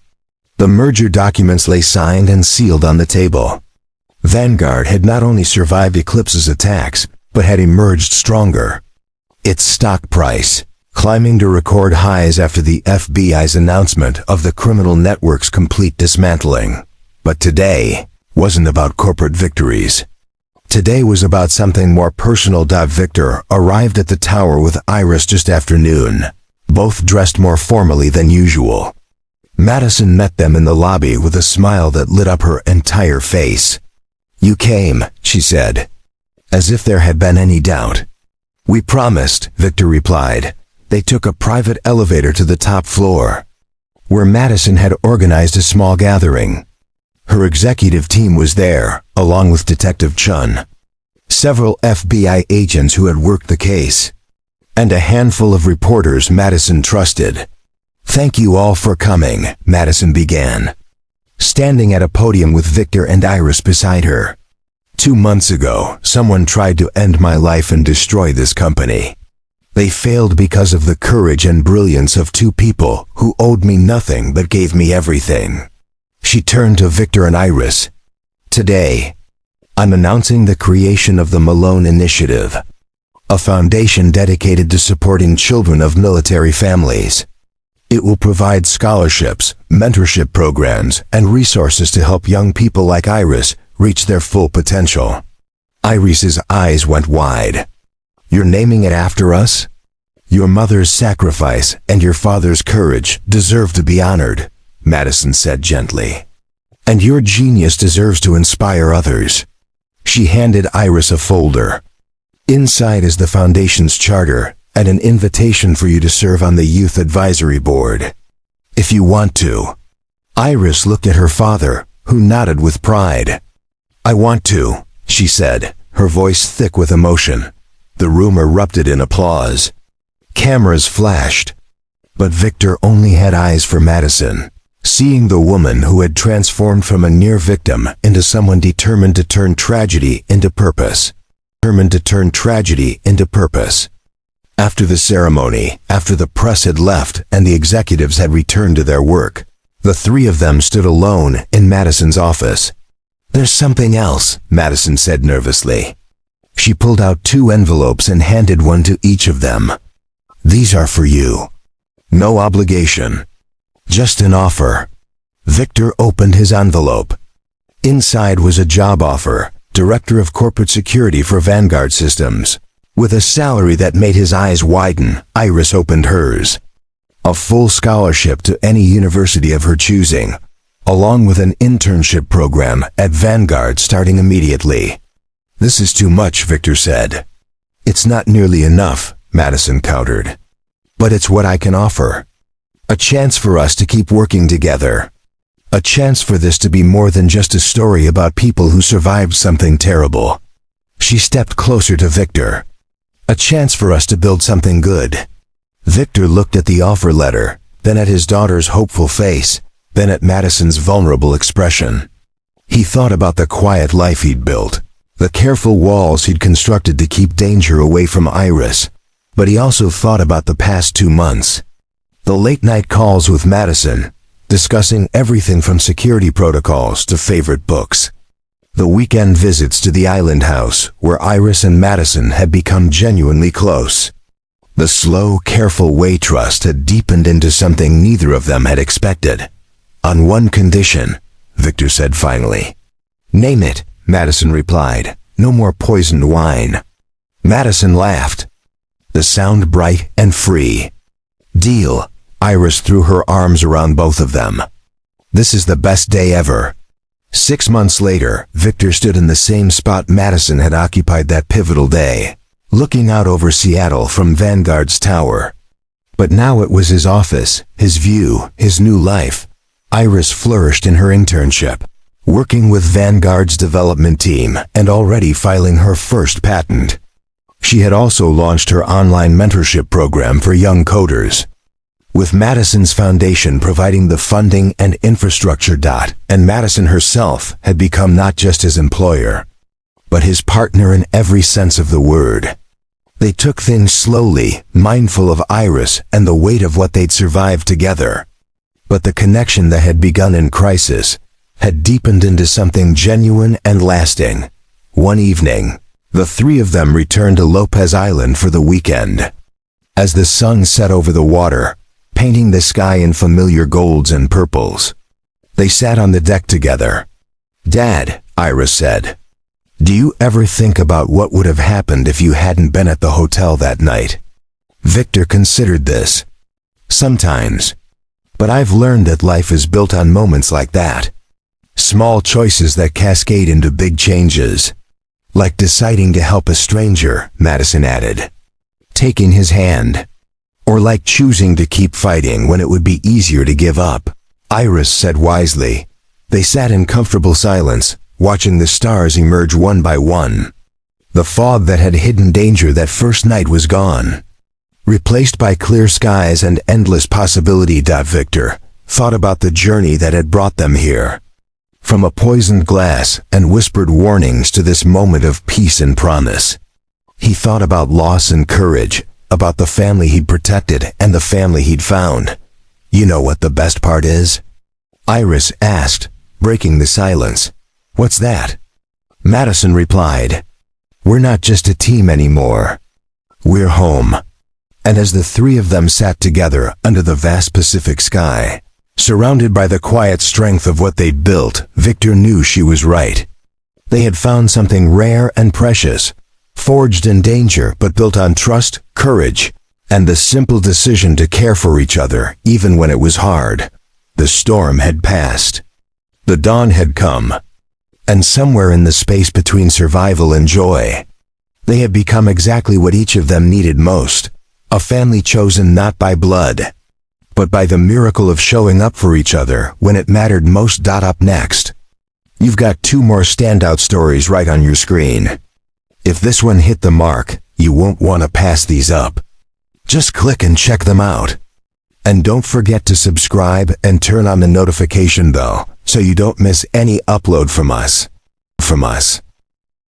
the merger documents lay signed and sealed on the table. Vanguard had not only survived Eclipse's attacks, but had emerged stronger. Its stock price, climbing to record highs after the FBI's announcement of the criminal network's complete dismantling. But today wasn't about corporate victories. Today was about something more personal. Victor arrived at the tower with Iris just after noon, both dressed more formally than usual. Madison met them in the lobby with a smile that lit up her entire face. "You came," she said, as if there had been any doubt. "We promised," Victor replied. They took a private elevator to the top floor, where Madison had organized a small gathering. Her executive team was there, along with Detective Chun, several FBI agents who had worked the case, and a handful of reporters Madison trusted. "Thank you all for coming," Madison began, standing at a podium with Victor and Iris beside her. 2 months ago, someone tried to end my life and destroy this company. They failed because of the courage and brilliance of 2 people who owed me nothing but gave me everything." She turned to Victor and Iris. "Today, I'm announcing the creation of the Malone Initiative, a foundation dedicated to supporting children of military families. It will provide scholarships, mentorship programs, and resources to help young people like Iris reach their full potential." Iris's eyes went wide. "You're naming it after us? Your mother's sacrifice and your father's courage deserve to be honored," Madison said gently. "And your genius deserves to inspire others." She handed Iris a folder. "Inside is the Foundation's charter and an invitation for you to serve on the Youth Advisory Board, if you want to." Iris looked at her father, who nodded with pride. "I want to," she said, her voice thick with emotion. The room erupted in applause. Cameras flashed. But Victor only had eyes for Madison, seeing the woman who had transformed from a near victim into someone determined to turn tragedy into purpose. After the ceremony, after the press had left and the executives had returned to their work, the 3 of them stood alone in Madison's office. "There's something else," Madison said nervously. She pulled out 2 envelopes and handed one to each of them. "These are for you. No obligation. Just an offer." Victor opened his envelope. Inside was a job offer, Director of Corporate Security for Vanguard Systems. With a salary that made his eyes widen, Iris opened hers. a full scholarship to any university of her choosing, along with an internship program at Vanguard starting immediately. "This is too much," Victor said. "It's not nearly enough," Madison countered. "But it's what I can offer. A chance for us to keep working together. A chance for this to be more than just a story about people who survived something terrible." She stepped closer to Victor. "A chance for us to build something good." Victor looked at the offer letter, then at his daughter's hopeful face, then at Madison's vulnerable expression. He thought about the quiet life he'd built, the careful walls he'd constructed to keep danger away from Iris, but he also thought about the past 2 months. The late-night calls with Madison, discussing everything from security protocols to favorite books. The weekend visits to the island house, where Iris and Madison had become genuinely close. The slow, careful way trust had deepened into something neither of them had expected. "On one condition," Victor said finally. "Name it," Madison replied. "No more poisoned wine." Madison laughed, the sound bright and free. "Deal." Iris threw her arms around both of them. "This is the best day ever." 6 months later, Victor stood in the same spot Madison had occupied that pivotal day, looking out over Seattle from Vanguard's tower. But now it was his office, his view, his new life. Iris flourished in her internship, working with Vanguard's development team and already filing her first patent. She had also launched her online mentorship program for young coders, with Madison's foundation providing the funding and infrastructure. And Madison herself had become not just his employer, but his partner in every sense of the word. They took things slowly, mindful of Iris and the weight of what they'd survived together. But the connection that had begun in crisis had deepened into something genuine and lasting. One evening, the three of them returned to Lopez Island for the weekend. As the sun set over the water, painting the sky in familiar golds and purples, they sat on the deck together. "Dad," Iris said, "do you ever think about what would have happened if you hadn't been at the hotel that night?" Victor considered this. "Sometimes. But I've learned that life is built on moments like that. Small choices that cascade into big changes. Like deciding to help a stranger," Madison added, "taking his hand. Or like choosing to keep fighting when it would be easier to give up." Iris said wisely. They sat in comfortable silence, watching the stars emerge one by one. The fog that had hidden danger that first night was gone, replaced by clear skies and endless possibility. Victor thought about the journey that had brought them here. From a poisoned glass and whispered warnings to this moment of peace and promise. He thought about loss and courage, about the family he'd protected and the family he'd found. "You know what the best part is?" Iris asked, breaking the silence. "What's that?" Madison replied, "We're not just a team anymore. We're home." And as the three of them sat together under the vast Pacific sky, surrounded by the quiet strength of what they'd built, Victor knew she was right. They had found something rare and precious, forged in danger but built on trust, courage, and the simple decision to care for each other even when it was hard. The storm had passed. The dawn had come. And somewhere in the space between survival and joy, they had become exactly what each of them needed most. A family chosen not by blood, but by the miracle of showing up for each other when it mattered most. Up next, you've got 2 more standout stories right on your screen. If this one hit the mark, you won't want to pass these up. Just click and check them out. And don't forget to subscribe and turn on the notification bell so you don't miss any upload from us.